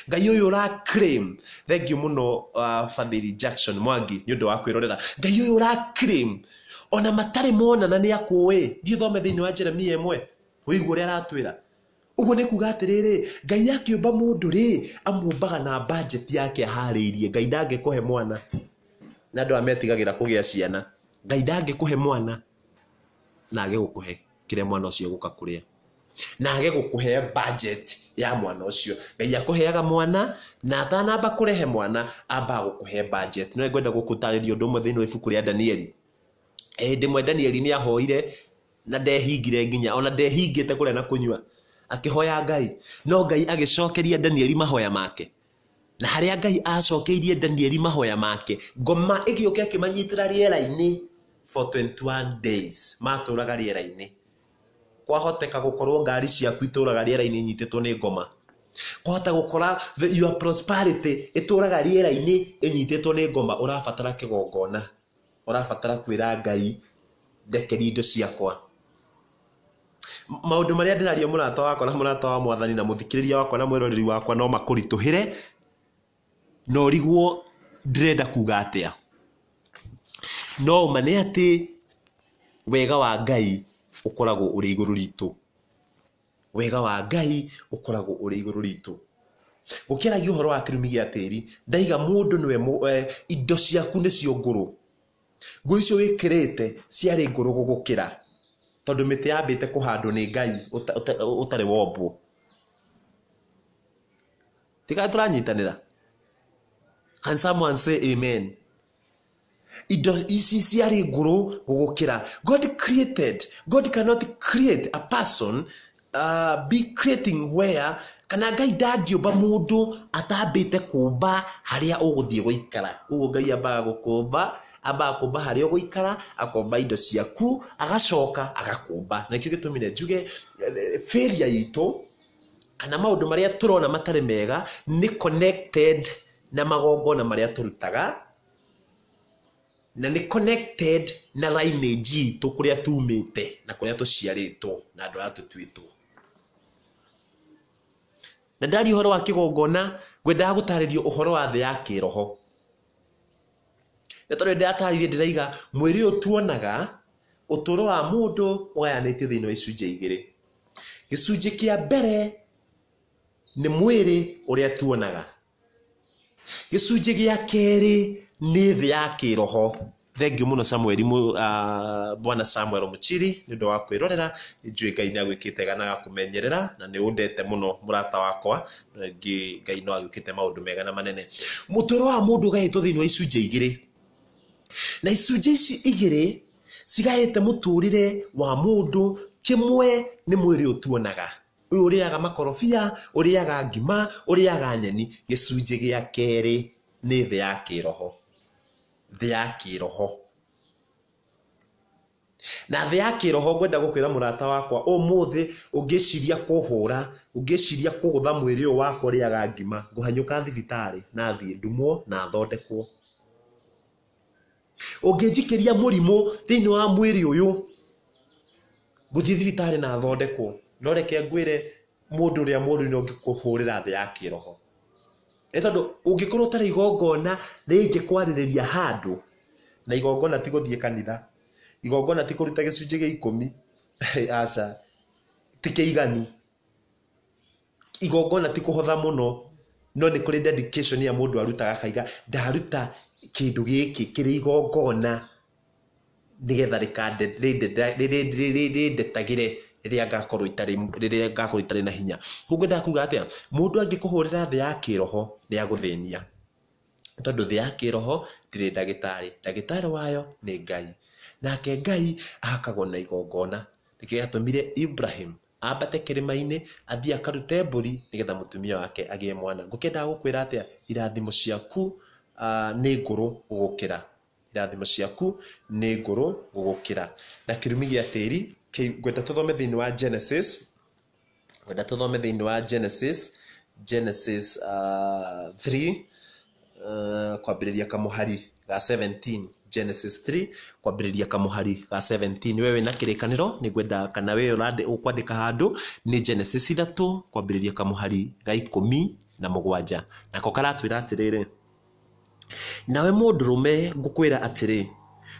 Ngai ũyũ ũraclaim. Thank you mũno Fadhili Jackson Mwangi nĩ ũndũ wa kwĩrorera. Ngai ũyũ ũraclaim ona matarĩ monana nĩ akũĩ. Thiĩ thome thĩinĩ wa Jeremia 1 ũigue ũrĩa aratwĩra. Ũguo nĩ kuga atĩrĩrĩ, Ngai akĩũmba mũndũ rĩ, amũmbaga na budget yake aharĩirie. Ngai ndangĩkũhe mwana. Na andũ ametigagĩra kũgĩa ciana. Ngai ndangĩkũhe mwana na age gũkũhe kĩrĩa mwana ũcio gũka kũrĩa. Na age gũkũhe budget ya mwana ũcio. Ngai akũheaga mwana na atanamba kũrehe mwana amba gũkũhe budget. No ngwenda gũkũtarĩria ũndũ ũmwe thĩinĩ wa ibuku rĩa Danieli. Ndĩmwe Danieli nĩ ahoire na ndehingire nginya ona ndehingĩte kũrĩa na kũnyua. Akĩhoya Ngai. No Ngai agĩcokeria Danieli mahoya make. na haria Ngai acokeirie Danieli mahoya make ngoma igioke akimanyitira riera-ini for 21 days maturaga riera-ini kwahoteka gukorwo ngari ciaku ituraga riera-ini inyitetwo ni ngoma kwahota gukora your prosperity ituraga riera-ini inyitetwo ni ngoma urabatara kigongona urabatara kwira Ngai ndekeri indo ciakwa maundu maria ndiraria murata wakwa na murata wa mwathani na muthikiriria wakwa na mwiroreri wakwa no makurituhire no rigwo ndirenda kuga atia no mane ati wega wa Ngai ukoragwo uri iguru ritu wega wa Ngai ukoragwo uri iguru ritu gukiragia uhoro wa kirumi gia tiri ndaiga mundu niwe indo ciaku nicio nguru ngũ icio wikirite ciari nguru gugukira tondu miti yambite kuhandwo ni Ngai utari wombo tika turanyitanira. Can someone say amen? Indo ici ciari nguru gugukira. God cannot create a person be creating where kana Ngai ndangĩũmba mũndũ atambĩte kũmba haria ũgũthiĩ gũikara. Ũguo Ngai ambaga gũkũmba kũmba haria ũgũikara akomba indo ciaku agacoka agakũmba. Na kĩo gĩtũmire njuge failure itũ kana maũndũ maria tũrona matarĩ mega ni connected na magongona maria turutaga na ni connected na lineage itũ kuria tumĩte na kuria tuciarĩtwo na andũ arĩa tũtuĩtwo. Na ndari uhoro wa kigongona ngwendaga gũtarĩrio uhoro wa thĩ ya kĩroho. Nĩ tondũ ndataririe ndiraiga mwĩrĩ ũyũ tuonaga ũtũũro wa mũndũ ũgayanĩtio thĩinĩ wa icunjĩ igĩrĩ. Gĩcunjĩ kĩa mbere nĩ mwĩrĩ ũrĩa tuonaga. Gĩcunjĩ gĩa kerĩ nĩ thĩ ya kĩroho. Thengiũ mũno Samuel Bwana Samuel Muchiri nĩ ũndũ wa kwĩrorera. Njũĩ Ngai nĩ agwĩkĩte wega na agakũmenyerera na nĩ ũndete mũno mũrata wakwa. Ngai no agwĩkĩte maũndũ mega na manene. Mũtũũro wa mũndũ ũgaĩtwo thĩinĩ wa icunjĩ igĩrĩ. Na icunjĩ ici igĩrĩ cigaĩte mũtũũrĩre wa mũndũ. Kĩmwe nĩ mwĩrĩ ũtuonaga. Ũyũ ũrĩaga makorobia, ũrĩaga ngima, ũrĩaga nyeni. Gĩcunjĩ gĩa kerĩ nĩ thĩ ya kĩroho. Thĩ ya kĩroho. Na thĩ ya kĩroho ngwenda gũkwĩra mũrata wakwa ũmũthĩ ũngĩciria kũhũra, ũngĩciria kũgũtha mwĩrĩ ũyũ wakwa ũrĩaga ngima, ngũhanyũka thibitarĩ na thiĩ ndumwo na thondekwo. Ũngĩnjikĩria mũrimũ thĩinĩ wa mwĩrĩ ũyũ ngũthiĩ thibitarĩ na thondekwo. No reke ngwĩre mũndũ ũrĩa mũũru nĩ ũngĩkũhũrĩra thĩ ya kĩroho. Nĩ tondũ ũngĩkorwo ũtarĩ igongona rĩngĩ kwarĩrĩria handũ na igongona ti gũthiĩ kanitha, igongona ti kũruta gĩcunjĩ gĩa 10 aca ti kĩiganu, igongona ti kũhotha mũno, no nĩ kũrĩ dedication ya mũndũ arutaga akaiga ndaruta kĩndũ gĩkĩ kĩrĩ igongona nĩgetha rĩndetagĩre rĩrĩa ngakorwo itarĩ na hinya. Koguo ndakuga atĩa mũndũ angĩkũhũrĩra thĩ ya kĩroho nĩ agũthĩnia. Tondũ thĩ ya kĩroho ndĩrĩ ndagĩtarĩ, ndagĩtarĩ wayo nĩ Ngai. Nake Ngai ahakagwo na igongona. Nĩkĩo gĩatũmire Ibrahim ambate kĩrĩma-inĩ athiĩ akarute mbũri nĩgetha mũtumia wake agĩe mwana. Ngũkĩendaga gũkwĩra atĩa irathimo ciaku nĩ ngũrũ gũgũkĩra. Irathimo ciaku nĩ ngũrũ gũgũkĩra. Na kĩrumi gĩa tĩri ngwenda tũthome thĩinĩ wa Genesis. Ngwenda tũthome thĩinĩ wa Genesis 3 kwambĩrĩria kamũhari ga 17. Genesis 3 kwambĩrĩria kamũhari ga 17. Wewe na kĩrĩkanĩro nĩ ngwenda kana wewe ũkwandĩka handũ nĩ Genesis 3 kwambĩrĩria kamũhari ga 17. Nako karatwĩra atĩrĩrĩ, nawe mũndũrũme ngũkwĩra atĩrĩ,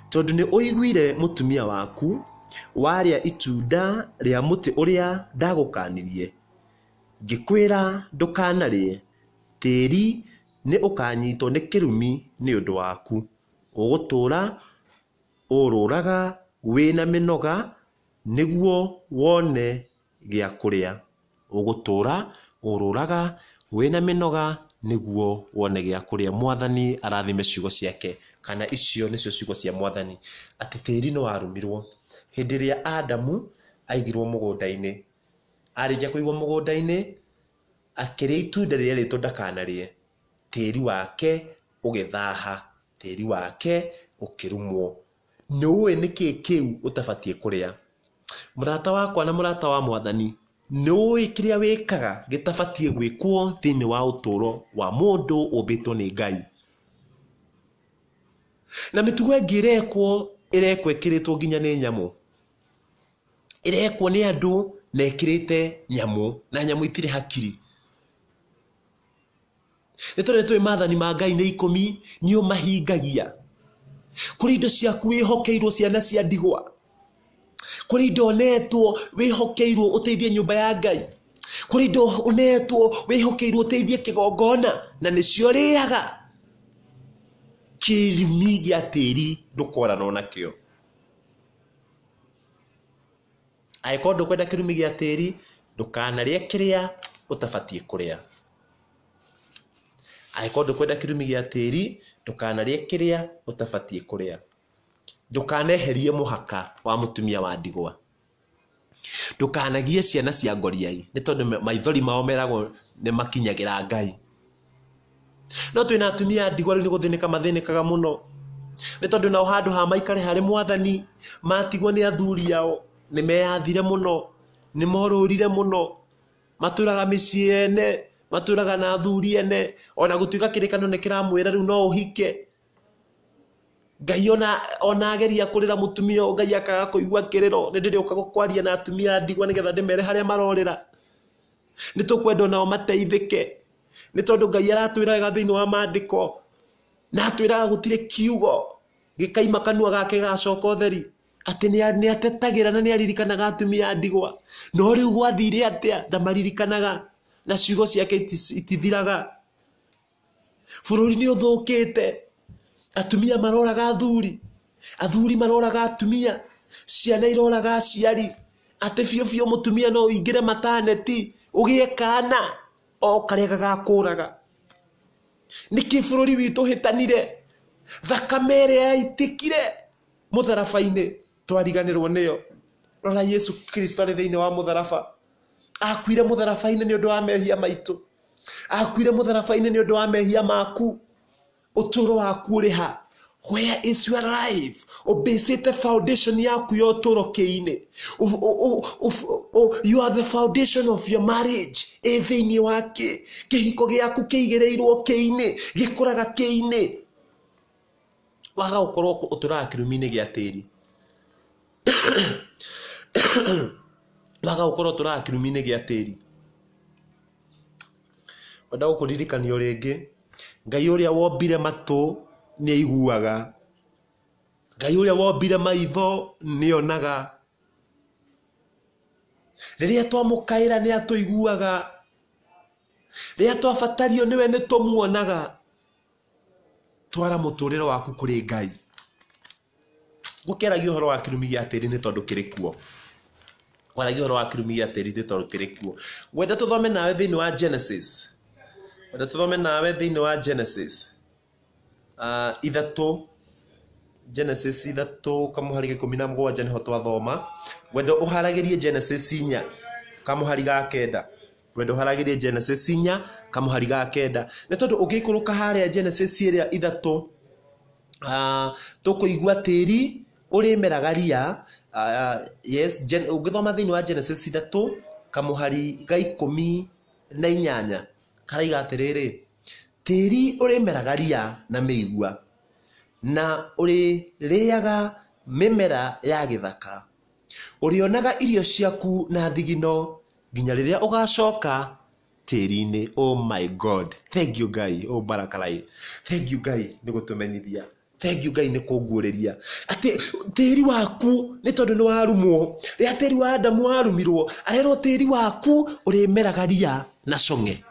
tondũ nĩ ũiguire mũtumia waku warĩa itunda rĩa mũtĩ ũrĩa ndagũkanirie, ngĩkwĩra ndũkanarĩe, tĩri nĩ ũkanyitwo nĩ kĩrumi nĩ ũndũ waku, ũgũtũũra ũrũraga wĩna mĩnoga nĩguo wone gĩa kũrĩa. Ũgũtũũra ũrũraga wĩna mĩnoga nĩguo wone gĩa kũrĩa. Mwathani arathime ciugo ciake, kana icio nĩcio ciugo cia Mwathani, atĩ tĩri nĩ warũmirwo hĩndĩ ĩrĩa Adamu aigirwo mũgũnda-inĩ. Arĩkia kũigwo mũgũnda-inĩ akĩrĩa itunda rĩrĩa rĩtwo ndakanarĩe. tĩri wake ũgĩthaha, tĩri wake ũkĩrumwo. Nĩũĩ nĩkĩ kĩu ũtabatiĩ kũrĩa? Mũrata wakwa na mũrata wa Mwathani, nĩũĩ kĩrĩa wĩkaga gĩtabatiĩ gwĩkwo thĩinĩ wa ũtũũro wa mũndũ ũmbĩtwo nĩ Ngai. Na mĩtugo ĩngĩ ĩrekwo ĩkĩrĩtwo nginya nĩ nyamũ. Ĩrekwo nĩ andũ na ĩkĩrĩte nyamũ, na nyamũ itirĩ hakiri. Nĩ tondũ nĩtũĩ maathani ma Ngai nĩ 10 nĩũmahingagia. Kũrĩ indo ciaku wĩhokeirwo ciana cia ndigwa. Kũrĩ indo onetwo wĩhokeirwo ũteithie nyũmba ya Ngai. Kũrĩ indo onetwo wĩhokeirwo ũteithie kĩgongona, na nĩcio rĩaga. Kĩrumi gĩa tĩri ndũkoranwo nakĩo. Angĩkorwo ndũkwenda kĩrumi gĩa tĩri, ndũkanarĩe kĩrĩa ũtabatiĩ kũrĩa. Angĩkorwo ndũkwenda kĩrumi gĩa tĩri, ndũkanarĩe kĩrĩa ũtabatiĩ kũrĩa. Ndũkaneherie mũhaka wa mũtumia wa ndigwa. Ndũkanagie ciana cia ngoriai, nĩ tondũ maithori mao meragwo nĩ makinyagĩra Ngai. No twĩna atumia a ndigwa rĩu nĩ gũthĩnĩka mathĩnĩkaga mũno. Nĩ tondũ nao handũ ha maikare harĩ Mwathani, matigwo nĩ athuri ao, nĩ meyathire mũno, nĩ morũrire mũno, matũraga mĩciĩ ene, matũraga na athuri ene, ona gũtuĩka kĩrĩkanĩro nĩ kĩramwĩra rĩu no ũhike. Ngai ona ageria kũrĩra mũtumia, Ngai akaga kũigua kĩrĩro. Nĩ ndĩrĩũka gũkwaria na atumia a ndigwa nĩgetha ndĩmere harĩa marorĩra. Nĩ tũkwenda nao mateithĩke, nĩ tondũ Ngai aratwĩraga thĩinĩ wa maandĩko, na atwĩraga gũtirĩ kiugo gĩkaima kanua gake gagacoka ũtheri, atĩ nĩ atetagĩra na nĩ aririkanaga atumia a ndigwa. No rĩu gwathire atĩa ndamaririkanaga, na ciugo ciake itithiraga. Bũrũri nĩ ũthũkĩte. Atumia maroraga athuri, athuri maroraga atumia, ciana iroraga aciari. Atĩ biũ mũtumia no ũingĩre mataneti ũgĩe kana o karĩa gagakũraga. Nĩkĩ bũrũri witũ hĩtanire? Thakame ĩrĩa yaitĩkire mũtharaba-inĩ twariganĩrwo nĩyo. Rora Yesu Kristo arĩ thĩinĩ wa mũtharaba. Akuire mũtharaba-inĩ nĩ ũndũ wa mehia maitũ. Akuire mũtharaba-inĩ nĩ ũndũ wa mehia maku. Ũtũũro waku ũrĩ ha? Where is your life? Ũmbĩcĩte foundation yaku ya ũtũũro kĩ-inĩ. You are the foundation of your marriage. Thĩinĩ wa kĩ? Kĩhiko gĩaku kĩigĩrĩirwo kĩ-inĩ, gĩkũraga kĩ-inĩ. Waga gũkorwo ũtũũraga kĩrumi-inĩ gĩa tĩri. Waga gũkorwo ũtũũraga kĩrumi-inĩ gĩa tĩri. Wenda gũkũririkanio rĩngĩ, Ngai ũrĩa wombire matũ nĩ aiguaga. Ngai ũrĩa wombire maitho nĩ onaga. Rĩrĩa twamũkaĩra nĩ atũiguaga. Rĩrĩa twabatario nĩwe nĩ tũmuonaga. Twara mũtũũrĩre waku kũrĩ Ngai. Gũkĩaragia ũhoro wa kĩrumi gĩa tĩri nĩ tondũ kĩrĩ kuo. Gwaragia ũhoro wa kĩrumi gĩa tĩri nĩ tondũ kĩrĩ kuo. Wenda tũthome nawe thĩinĩ wa Genesis. Wenda tũthome nawe thĩinĩ wa Genesis. Genesis 3 kamuhari 17 niho twathoma. Wenda ũharagĩrie Genesis 4 kamuhari ga 9. Wenda ũharagĩrie Genesis 4 kamuhari ga 9. Nĩ tondũ ũngĩikũrũka harĩa Genesis ĩrĩa 3 tũkũigua tĩri ũrĩmeraga ria. Yes, ũngĩthoma thĩinĩ wa Genesis 3 kamuhari ga 18 karaiga atĩrĩrĩ, tĩri ũrĩmeraga ria na mĩigua, na ũrĩrĩaga mĩmera ya gĩthaka, ũrĩonaga irio ciaku na thigino nginya rĩrĩa ũgacoka tĩri-inĩ. Oh my God, thank you Ngai. Oh Barakalai, thank you Ngai nĩ gũtũmenyithia. Thank you Ngai nĩ kũnguũrĩria atĩ tĩri waku nĩ tondũ nĩ warumwo. Rĩrĩa tĩri wa Adamu warumirwo, arerwo tĩri waku ũrĩmeraga ria na cong'e.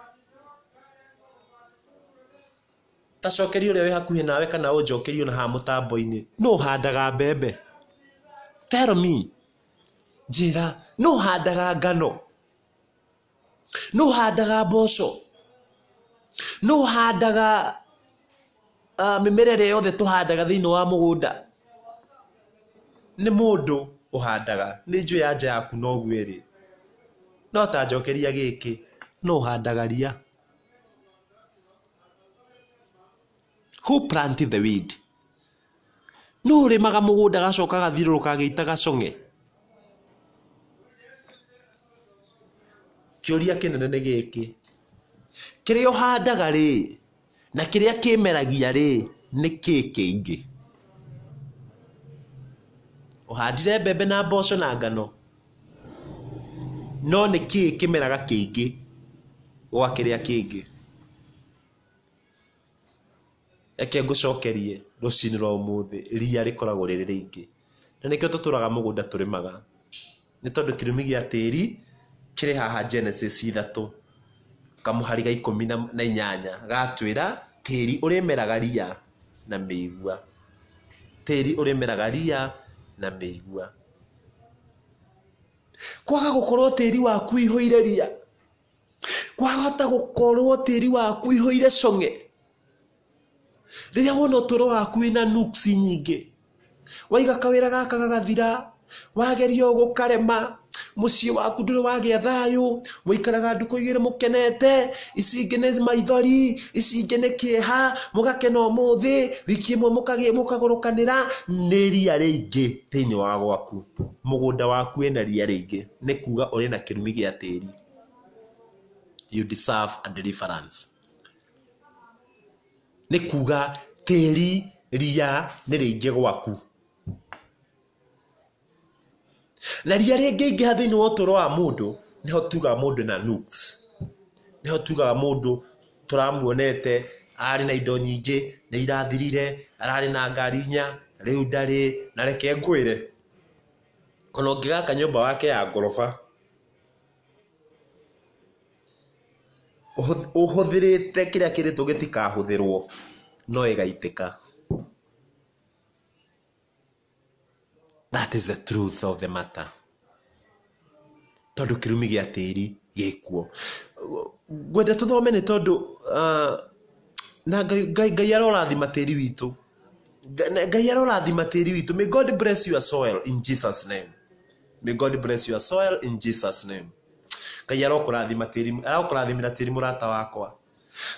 Tacokerio ũrĩa wĩ hakuhĩ nawe kana ũnjokerio na ha mũtambo-inĩ. Nũ handaga mbembe? Tell me. Njĩra, nũ handaga ngano? Nũ handaga mboco? Nũ handaga mĩmera ĩrĩa yothe tũhandaga thĩinĩ wa mũgũnda? Nĩ mũndũ ũhandaga. Nĩ njũĩ anja yaku noguo ĩrĩ. No ta njokeria gĩkĩ, nũ handaga ria? Who planted the weed? No rĩmaga mũgũnda gacoka gathiũrũrũka gĩitaga cong'e. Kĩũria kĩnene nĩ gĩkĩ. Kĩrĩa ũhandaga rĩ, na kĩrĩa kĩmeragia rĩ, nĩ kĩĩ kĩingĩ? Ũhandire mbembe na mboco na ngano, no nĩ kĩĩ kĩmeraga kĩingĩ gwa kĩrĩa kĩngĩ? Reke ngũcokerie rũcinĩ rwa ũmũthĩ, ria rĩkoragwo rĩrĩ rĩingĩ. Na nĩkĩo tũtũraga mũgũnda tũrĩmaga. Nĩ tondũ kĩrumi gĩa tĩri kĩrĩ haha Genesis 3 kamũhari ga 18 gatwĩra tĩri ũrĩmeraga ria na mĩigua. Tĩri ũrĩmeraga ria na mĩigua. Kwaga gũkorwo tĩri waku ihũire ria, kwahota gũkorwo tĩri waku ihũire cong'e, rĩrĩa wona ũtũro waku wĩna nuks nyingĩ, waiga kawĩra gaka gagathira, wagerio gũkarema, mũciĩ waku ndũrĩ wagĩa thayũ, mũikaraga ndukũ igĩrĩ mũkenete, ici ingĩ nĩ maithori, ici ingĩ nĩ kĩeha, mũgakena ũmũthĩ, wiki ĩmwe mũkagũrũkanĩra, nĩ ria rĩingĩ thĩinĩ wa gwaku. Mũgũnda waku wĩna ria rĩingĩ, nĩ kuga ũrĩ na kĩrumi gĩa tĩri. You deserve a deliverance. Nĩ kuga tĩri, ria nĩ rĩingĩ gwaku. Na ria rĩngĩingĩha thĩinĩ wa ũtũro wa mũndũ, nĩho tugaga mũndũ na nuks. Nĩho tugaga mũndũ tũramuonete arĩ na indo nyingĩ, nĩ irathirire, ararĩ na ngari 4, rĩu ndarĩ, na reke ngwĩre, ona ũngĩgaka nyũmba wake ya ngoroba, ũhũthĩrĩte kĩrĩa kĩrĩtwo gĩtikahũthĩrwo, no ĩgaitĩka. That is the truth of the matter. Tondũ kĩrumi gĩa tĩri gĩkuo. Ngwenda tũthome nĩ tondũ na Ngai arorathima tĩri witũ. Ngai arorathima tĩri witũ. May God bless your soil in Jesus name. May God bless your soil in Jesus name. Ngai arokũrathima tĩri, arokũrathimĩra tĩri mũrata wakwa.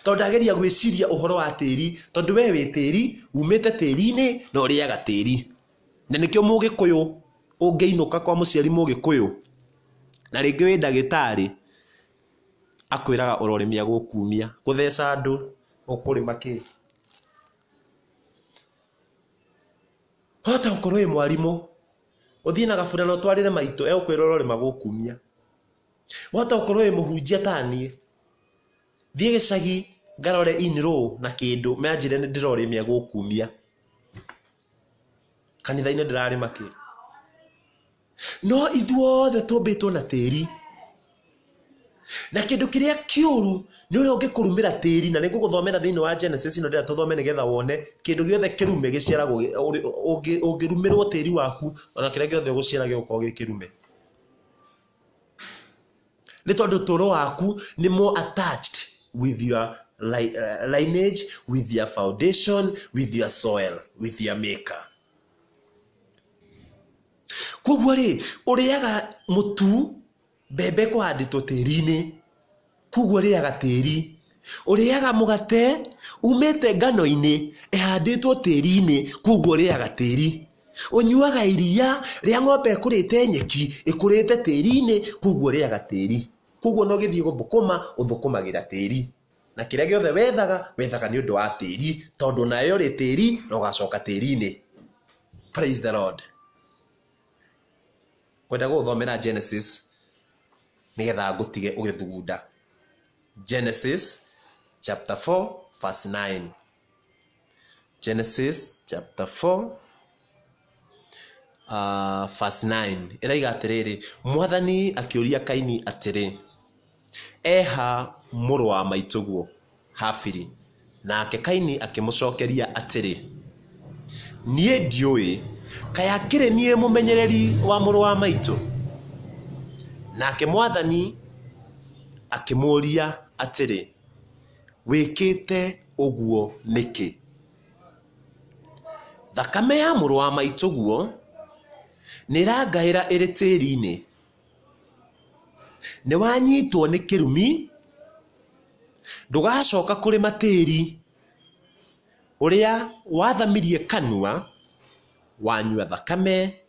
Tondũ ndageria gwĩciria ũhoro wa tĩri, tondũ we wĩ tĩri, umĩte tĩri-inĩ na ũrĩaga tĩri. Na nĩkĩo Mũgĩkũyũ ũngĩinũka kwa mũciari Mũgĩkũyũ, na rĩngĩ wĩ ndagĩtarĩ, akwĩraga ũrorĩmia gũkumia, gũtheca andũ, ũkũrĩma kĩ? Hota gũkorwo wĩ mwarimũ, ũthiĩ na gaburana ũtwarĩre maitũ, egũkwĩra ũrorĩma gũkumia. Hota gũkorwo wĩ mũhunjia ta niĩ, thiĩ gĩcagi ngarore in-law na kĩndũ, menjĩre nĩ ndĩrorĩmia gũkumia. Kanitha-inĩ ndĩrarĩma kĩ? No ithuothe tũmbĩtwo na tĩri. Na kĩndũ kĩrĩa kĩũru nĩ ũrĩa ũngĩkũrumĩra tĩri, na nĩngũgũthomera thĩinĩ wa Genesis ĩno ndĩrĩa tũthome nĩgetha wone kĩndũ gĩothe kĩrume gĩciaragwo, ũngĩrumĩrwo tĩri waku, ona kĩrĩa gĩothe ũgũciara gĩgũkorwo gĩ kĩrume. Nĩ tondũ ũtũro waku nĩ more attached with your lineage, with your foundation, with your soil, with your maker. Koguo rĩ, ũrĩaga mũtu, mbembe kũhandĩtwo tĩri-inĩ, koguo ũrĩaga tĩri. Ũrĩaga mũgate, umĩte ngano-inĩ, ĩhandĩtwo tĩri-inĩ, koguo ũrĩaga tĩri. Ũnyuaga iria, rĩa ng'ombe ĩkũrĩte nyeki, ĩkũrĩte tĩri-inĩ, koguo ũrĩaga tĩri. Koguo no gĩthiĩ gũthũkũma, ũthũkũmagĩra tĩri. Na kĩrĩa gĩothe wethaga, wethaga nĩ ũndũ wa tĩri, tondũ nawe ũrĩ tĩri, na ũgacoka tĩri-inĩ. Praise the Lord. Kwenda gũthomera Genesis nĩgetha ngũtige ũgĩthugunda. Genesis chapter 4 verse 9. Genesis chapter 4 verse 9. Ĩraiga atĩrĩrĩ, Mwathani akĩũria Kaini atĩrĩ, eha mũrũ wa maitũguo Habili. Nake Kaini akĩmũcokeria atĩrĩ, niĩ ndiũĩ, kaya kĩrĩ niĩ mũmenyereri wa mũrũ wa maitũ. Nake Mwathani akĩmũria atĩrĩ, wĩkĩte ũguo nĩkĩ? Thakame ya mũrũ wa maitũguo nĩrangaĩra ĩrĩ tĩri-inĩ. Nĩwanyitwo nĩ kĩrumi, ndũgacoka kũrĩma tĩri, uria wathamirie kanua wanyua thakame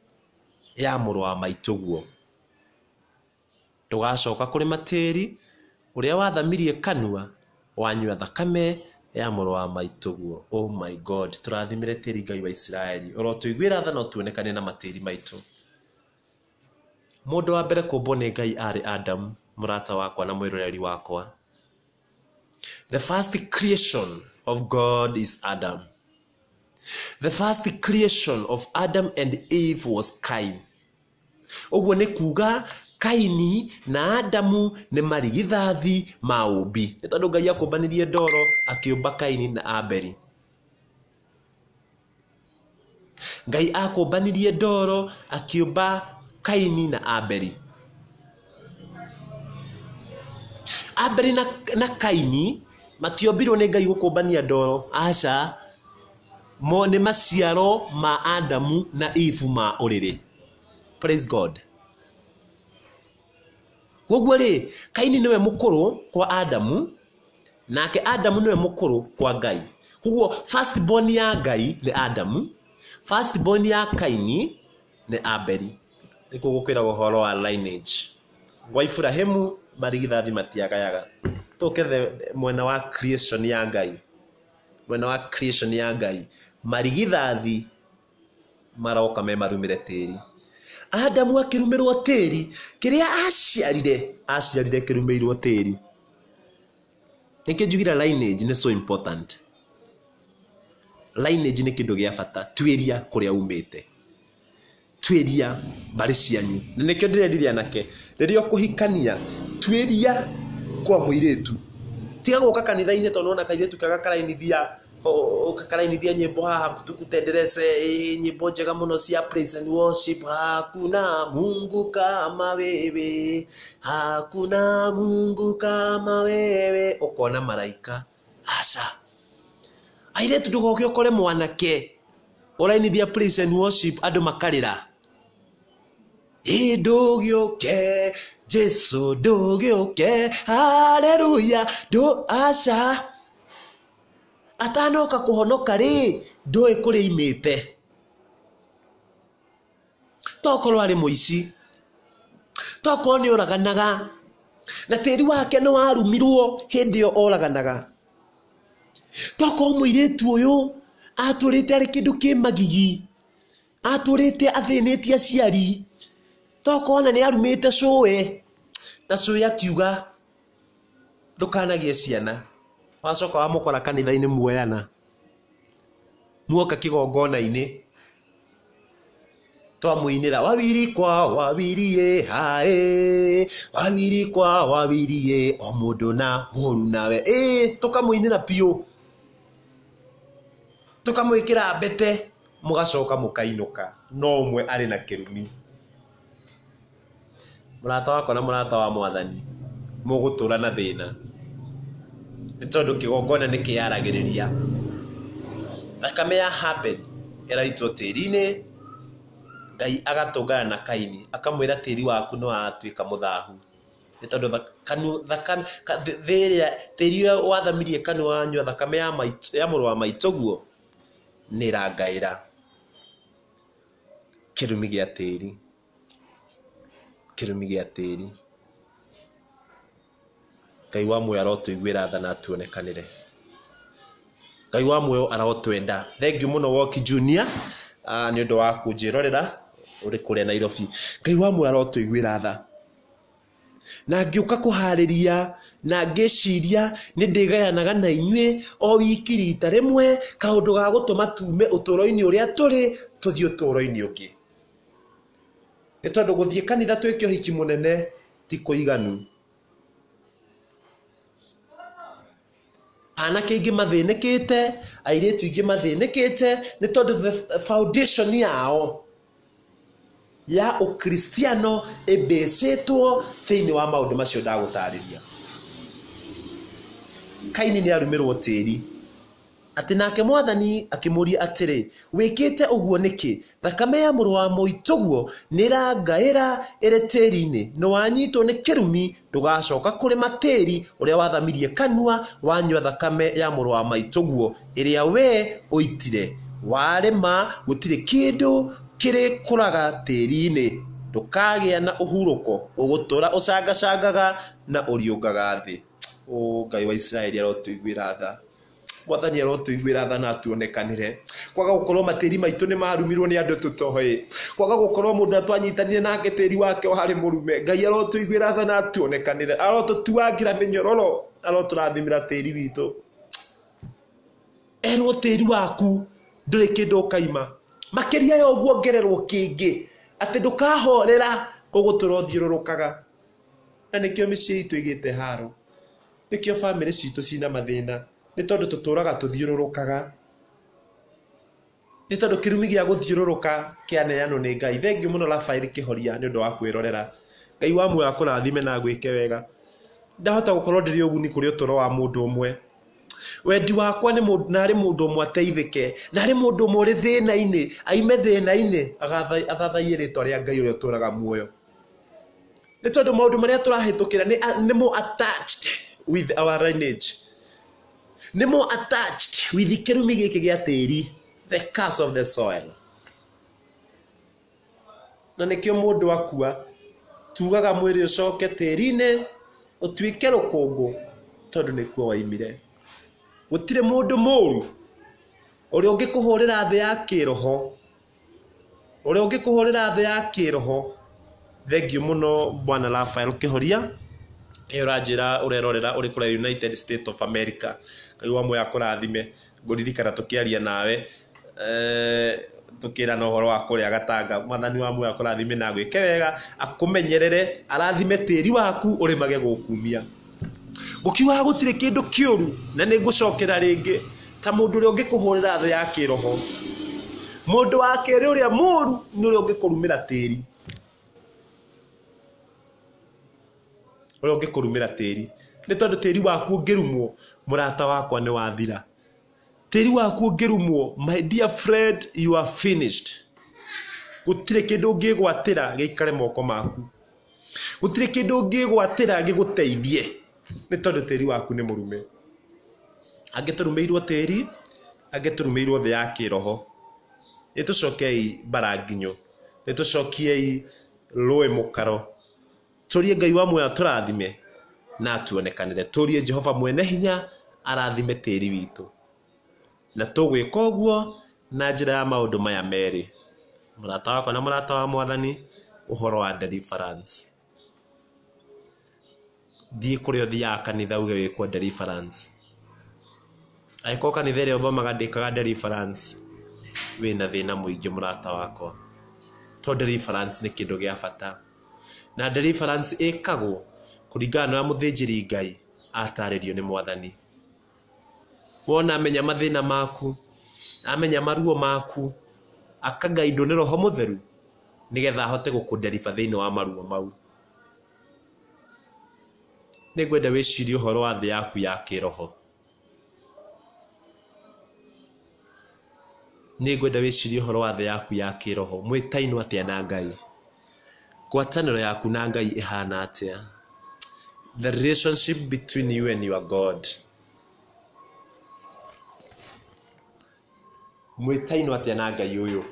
ya mũrũ wa maitũguo. Ndũgacoka kũrĩ matĩri, uria wathamirie kanua wanyua thakame ya mũrũ wa maitũguo. Oh my God, tũrathimire tĩri Ngai wa Isiraeli. Ũrotũiguĩra tha no tuonekane na matĩri maitũ. Mũndũ wa mbere kũmbwo nĩ Ngai arĩ Adam, mũrata wakwa na mwĩroreri wakwa. The first creation of God is Adam. The first creation of Adam and Eve was Cain. Ũguo nĩ kuga Kaini na Adamu nĩ marigithathi ma ũmbi. Nĩ tondũ Ngai akũmbanirie ndoro akĩũmba Kaini na Abeli. Ngai akũmbanirie ndoro akĩũmba Kaini na Abeli. Abeli na Kaini matiombirwo nĩ Ngai gũkũmbania ndoro. Aca, mo nĩ maciaro ma Adamu na Eve ma ũrĩrĩ. Praise God. Koguo rĩ, Kaini niwe mũkũrũ kwa Adamu, nake Adamu niwe mũkũrũ kwa Ngai. Koguo first born ya Ngai nĩ Adamu, first born ya Kaini nĩ Abeli. Nĩkuo gũkwĩra ũhoro wa lineage. Gwa Ibrahimu marigithathi matiagayaga. Tũke mwena wa creation ya Ngai. Mwena wa creation ya Ngai, marigithathi maroka me marumire tĩri. Adamu akĩrumĩrwo tĩri, kĩrĩa aciarire kĩrumĩirwo tĩri. Nĩkĩo njugire lineage nĩ so important. Lineage nĩ kĩndũ gĩa bata. Tuĩria kũrĩa umĩte, tuĩria mbarĩ cianyu. Na nĩkĩo ndĩrendirie anake, rĩrĩa ũkũhikania, tuĩria kwa mũirĩtu. Tiga gũka kanitha-inĩ tondũ ona kairĩtu kaga karainithia nyĩmbo haha tukutenderece nyĩmbo njega mũno cia praise and worship. Hakuna Mungu kama wewe, hakuna Mungu kama wewe. Ukona malaika. Aca, airĩtu ndũgoke ũkore mwanake ũrainithia praise and worship andũ makarĩra. Ndũgĩũke Jesu, ndũgĩũke, haleluya. Aca, atanoka kũhonoka rĩ, ndũĩ kũrĩa imĩte. Tokorwo arĩ mũici, tokorwo nĩ oraganaga, na tĩri wake nĩ warumirwo hĩndĩ ĩyo oraganaga. Tokorwo mũirĩtu ũyũ atũrĩte arĩ kĩndũ kĩ magigi, atũrĩte athĩnĩtie aciari, tokorwo na nĩ arumĩte cũĩ, na cũĩ akiuga ndũkanagie ciana, wacoka wamũkora kanitha-inĩ muoyana, muoka kĩgongona-inĩ, twamũinĩra wawiri kwa wawiri hae, wawiri kwa wawiri o mũndũ na mũru nawe, tũkamũinĩra piũ, tũkamwĩkĩra mbete, mũgacoka mũkainũka. No ũmwe arĩ na kĩrumi. Mũrata wakwa na mũrata wa Mwathani, mũgũtũra na thĩna, nĩ tondũ kĩgongona nĩ kĩyaragĩrĩria. Thakame ya Habeli ĩraitwo tĩri-inĩ, Ngai agatũngana na Kaini akamwĩra tĩri waku nĩ watuĩka mũthahu. Nĩ tondũ tĩri ũrĩa wathamirie kanua wanyua thakame ya mũrũ wa maitũguo nĩ ĩrangaĩra. Kĩrumi gĩa tĩri, kĩrumi gĩa tĩri. Ngai wa muoyo arotũiguĩra tha na atuonekanĩre. Ngai wa muoyo arotwenda. Thengiũ mũno Woki Junior nĩ ũndũ wa kũnjĩrorera ũrĩ kũrĩa Nairobi. Ngai wa muoyo arotũiguĩra tha. Na ngĩũka kũharĩria na ngĩciria nĩ ndĩgayanaga na inyuĩ o wiki rita rĩmwe kaũndũ ga gũtũma tume ũtũũro-inĩ ũrĩa tũrĩ tũthiĩ ũtũũro-inĩ ũngĩ. Nĩ tondũ gũthiĩ kanitha twĩke ũhiki mũnene ti kũiganu. Anake aingĩ mathĩnĩkĩte, airĩtu aingĩ mathĩnĩkĩte nĩ tondũ the foundation yao ya ũkristiano ĩmbĩcĩtwo thĩinĩ wa maũndũ macio ndagũtarĩria. Kaini nĩ arumĩrwo tĩri, ati nake mwathani akimuria atiri wikite uguo niki thakame ya mũrũ wa mũituguo nirangaira ire tĩri-inĩ no wanyitwo ni kirumi ndugacoka kuri matĩri uria wathamirie kanua wanyua thakame ya mũrũ wa maituguo iria we uitire warema gutire kindu kiri kuraga tĩri-inĩ ndukagĩa na uhuruko ugutura ucangacangaga na uriungaga thi. Ngai wa Israeli arotuiguira tha, mwathani arotuiguira tha na tuonekanire. Kwaga gukorwo matĩri maitũ ni marumirwo ni andu tutohĩ, kwaga gukorwo mundu atwanyitanire nake tĩri wake hari murume. Ngai arotuiguira tha na tuonekanire, arotutuangira minyororo, aroturathimira tĩri witũ. Erwo tĩri waku nduri kindu kaima makiria ya uguo ngererwo kingi ati ndukahorera ugutura thiururukaga. Na nikio mĩciĩ itũ igite haro, nikio family citũ cina mathina, ni tondu tuturaga tuthiururukaga, ni tondu kirumi gia guthiururuka kianeano ni Ngai. Thengiũ mũno Rafaeli Kihoria ni undu wa kwirorera. Ngai wa muoyo akurathime na gwike wega. Ndahota gukorwo ndiri uguni kuri utoro wa mundu umwe. Wendi wakwa ni mundu na ari mundu umwe ateithike, na ari mundu umwe uri thina-ini aime thina-ini athathaiye ritwa ria Ngai uria uturaga muoyo. Ni tondu maundu maria turahitukira ni more attached with our lineage, ni more attached with kirumi giki gia tĩri, the curse of the soil. Na nikio mundu akua tugaga mwiri ucoke tĩri-ini utuike rukungu tondu nikuo waimire. Gutire mundu mũru uria ungikuhurira thi ya kiroho, uria ungikuhurira thi ya kiroho. Thengiũ mũno Bwana Rafael Kihoria uranjira urerorera uri kura United States of America. Ngai wa muoyo akurathime. Nguririkana tukiaria nawe tukira na uhoro wa kuria Gatanga. Mwathani wa muoyo akurathime na gwike wega, akumenyerere, arathime tĩri waku urimage gukumia. Gukiuga gutire kindu kiuru na ni ngucokera ringi ta mundu uria ungikuhurira thi ya kiroho. Mundu wa keri uria muru ni uria ungikurumira tĩri, uria ungikurumira tĩri. Ni tondu tĩri waku ungirumwo murata wakwa ni wathira. Tĩri waku ungirumwo, my dear friend, you are finished. Gutire kindu ungigwatira giikare moko maku, gutire kindu ungigwatira giguteithie, ni tondu tĩri waku ni murume. Angiturumeirwo tĩri, angiturumeirwo thi ya kiroho. Nitucokei Baranginyo, nitucokiei Rũĩ Mũkaro. Turie Ngai wa muoyo turathime na tuonekanire. Turie Jehova mwene hinya arathime tĩri witu, na tugwika ũguo na njira ya maundu maya meri. Murata wakwa na murata wa mwathani, uhoro wa deliverance. Thie kuria thiaga kanitha uge wikwo deliverance. Aiko kanitha ĩrĩa ũthomaga ndĩkaga deliverance, wĩna thĩna mũingĩ murata wakwa. To deliverance nĩ kĩndũ gĩa bata, na deliverance ĩkagwo kũringana na mũthĩnjĩri Ngai atarĩrio nĩ mwathani. Wona amenya mathĩna maku, amenya maruo maku, akagaidwo nĩ Roho Mũtheru nigetha ahote gũkũdeliver thĩinĩ wa maruo mau. Nĩngwenda wĩcirie ũhoro wa thĩ yaku ya kĩroho. Nĩngwenda wĩcirie ũhoro wa thĩ yaku ya kĩroho. Mwĩtainwo atĩa na Ngai? Ngwatanĩro yaku na Ngai ĩhana atĩa? The relationship between you and your God. Mwĩtainwo atĩa na Ngai ũyũ?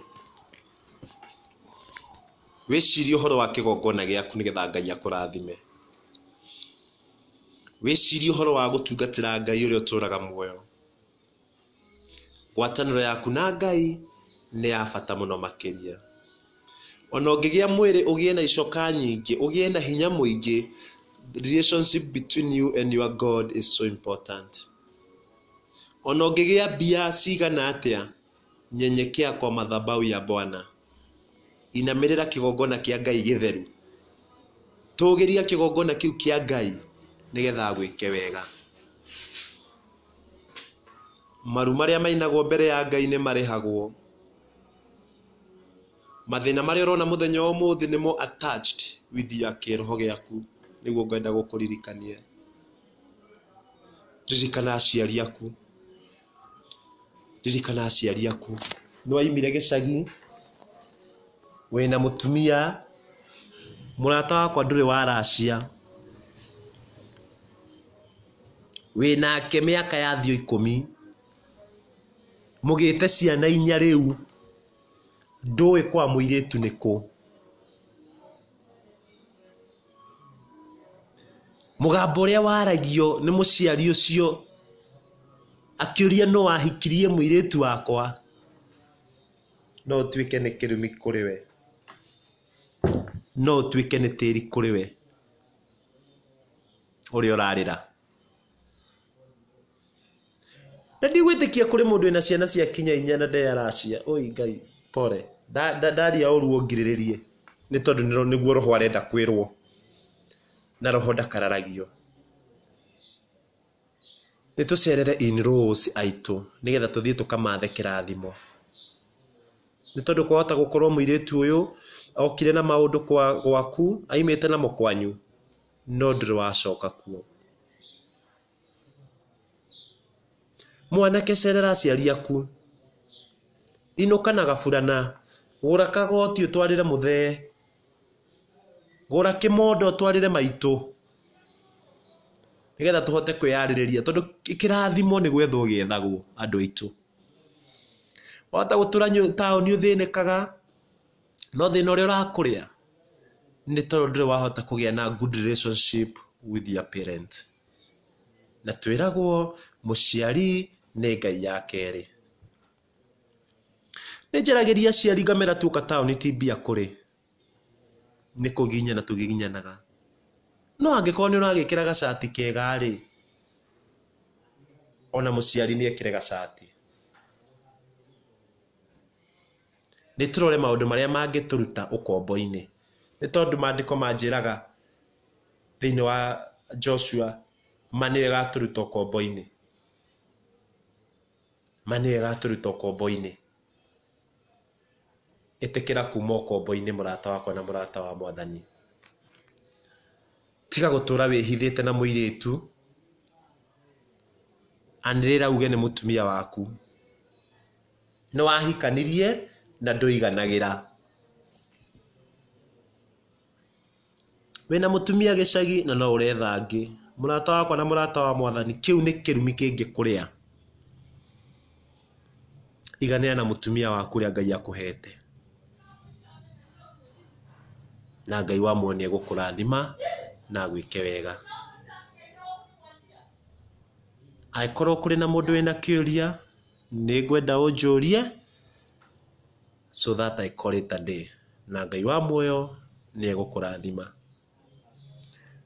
Wĩcirie ũhoro wa kĩgongona gĩaku nĩgetha Ngai akũrathime. Wĩcirie ũhoro wa gũtungatĩra Ngai ũrĩa ũtũraga muoyo. Ngwatanĩro yaku na Ngai nĩ ya bata mũno makĩria. Ona ũngĩgĩa mwĩrĩ ũgĩe na icoka nyingĩ, ũgĩe na hinya mũingĩ, the relationship between you and your God is so important. Ona ũngĩgĩa mbia cigana atĩa, nyenyekea kwa madhabahu ya Bwana. Inamĩrĩra kĩgongona kĩa Ngai gĩtheru. Tũgĩria kĩgongona kĩu kĩa Ngai nigetha gwĩke wega. Maru marĩa mainagwo mbere ya Ngai nĩ marĩhagwo. Mathĩna marĩa ũrona mũthenya ũmũthĩ nĩ more attached with your kĩroho gĩaku, nĩguo ngwenda gũkũririkania. Ririkana aciari aku. ririkana aciari aku nĩ waimire gĩcagi wĩna mũtumia mũrata wakwa ndũrĩ waracia wĩnake mĩaka yathio 10 mũgĩte ciana 4 rĩu ndũĩ kwa mũirĩtu nĩkũ mũgambo ũrĩa waragio nĩ mũciari ũcio akĩũria no wahikirie mũirĩtu wakwa no tuĩke nĩ kĩrumi kũrĩ we no tuĩke nĩ tĩri kũrĩ we ũrĩa ũrarĩra na ndigwĩtĩkia kũrĩ mũndũ wĩna ciana cia kinya 4 na ndeyaracia oi Ngai pore ndaria ũru ongirĩrĩrie nĩ tondũ nĩguo roho arenda kwĩrwo na roho ndakararagio nĩtũcerere in-laws aitũ nĩgetha tũthiĩ tũkamathe kĩrathimo nĩ tondũ kwahota gũkorwo mũirĩtu ũyũ okire na maũndũ gwaku aimĩte na mũkwanyu no ndũrĩ wacoka kuo mwanake cerera aciari aku inũka na gaburana gũra kagoti ũtwarĩre mũthee gũra kĩmondo ũtwarĩre maitũ nĩgetha tũhote kwĩyarĩrĩria tondũ kĩrathimo nĩ gwethwo gĩethagwo andũ aitũ wahota gũtũra taũni ũthĩnĩkaga no thĩna ũrĩa ũrakũrĩa nĩ tondũ ndũrĩ wahota kũgĩa na good relationship with your parent na twĩragwo mũciari nĩ Ngai ya kerĩ nĩ njaragĩria aciari ngamera tuoka taũni ti mbia kũrĩ nĩ kũginya na tũgiginyanaga no angĩkorwo nĩ ũragĩkĩra gacati kega rĩ ona mũciari nĩ ekĩre gacati nĩ tũrore maũndũ marĩa mangĩtũruta ũkombo-inĩ nĩ tondũ maandĩko manjĩraga thĩinĩ wa Joshua manĩwe gatũruta ũkombo-inĩ ĩtĩkĩra kuma ũkombo-inĩ mũrata wakwa na mũrata wa Mwathani tiga gũtũra wĩhithĩte na mũirĩtu anĩrĩra uge nĩ mũtumia waku nĩ wahikanirie na ndũiganagĩra wĩna mũtumia gĩcagi na no ũretha angĩ mũrata wakwa na mũrata wa Mwathani kĩu nĩ kĩrumi kĩngĩ kũrĩa iganĩra na mũtumia waku ũrĩa Ngai akũhete na Ngai wa muoyo nĩ egũkũrathima na gwĩke wega angĩkorwo kũrĩ na mũndũ wĩna kĩũria nĩ ngwenda ũnjũrie so that I call it a day na Ngai wa muoyo nĩ egũkũrathima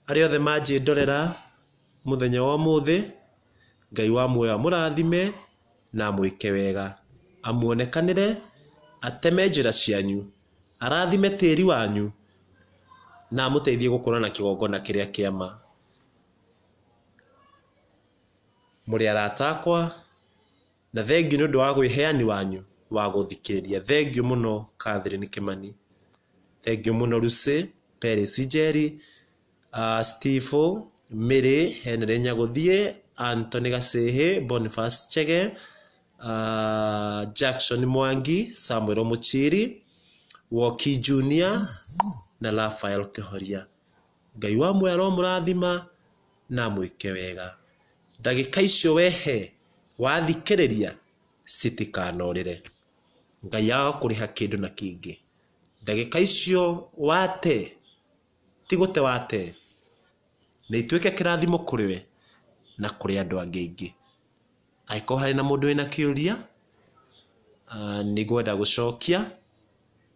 arĩa othe manjĩndorera mũthenya wa ũmũthĩ Ngai wa muoyo amũrathime na mwĩke wega amuonekanĩre ateme njĩra cianyu arathime tĩri wanyu na amũteithie gũkorwo na kĩgongona kĩrĩa kĩama mũrĩ arata akwa na thengiũ nĩ ũndũ wa gwĩheani wanyu wa gũthikĩrĩria thengiũ mũno Catherine Kimani thengiũ mũno Lucy Peris Njeri Steve Mary Henry Nyagũthiĩ Anthony Gacehe Boniface Chege Jackson Mwangi Samuel Omuchiri Woki Junior na Rafael Kihoria Ngai wa muoyo aromũrathima na mwĩke wega ndagĩka icio wehe wathikĩrĩria citikanorĩre Ngai agakũrĩha kĩndũ na kĩngĩ ndagĩka icio wate tigũte wate nĩ ituĩke kĩrathimo kũrĩ we na kũrĩ andũ angĩ aingĩ angĩkorwo harĩ na mũndũ wĩna kĩũria nĩ ngwenda gũcokia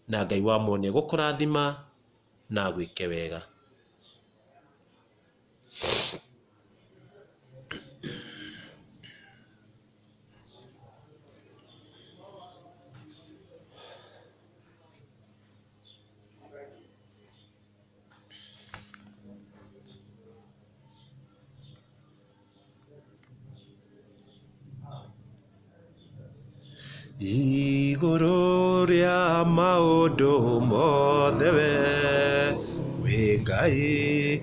na Ngai wa muoyo nĩ egũkũrathima na gwĩke wega igũrũ rĩa maũndũ mothe we wĩ Ngai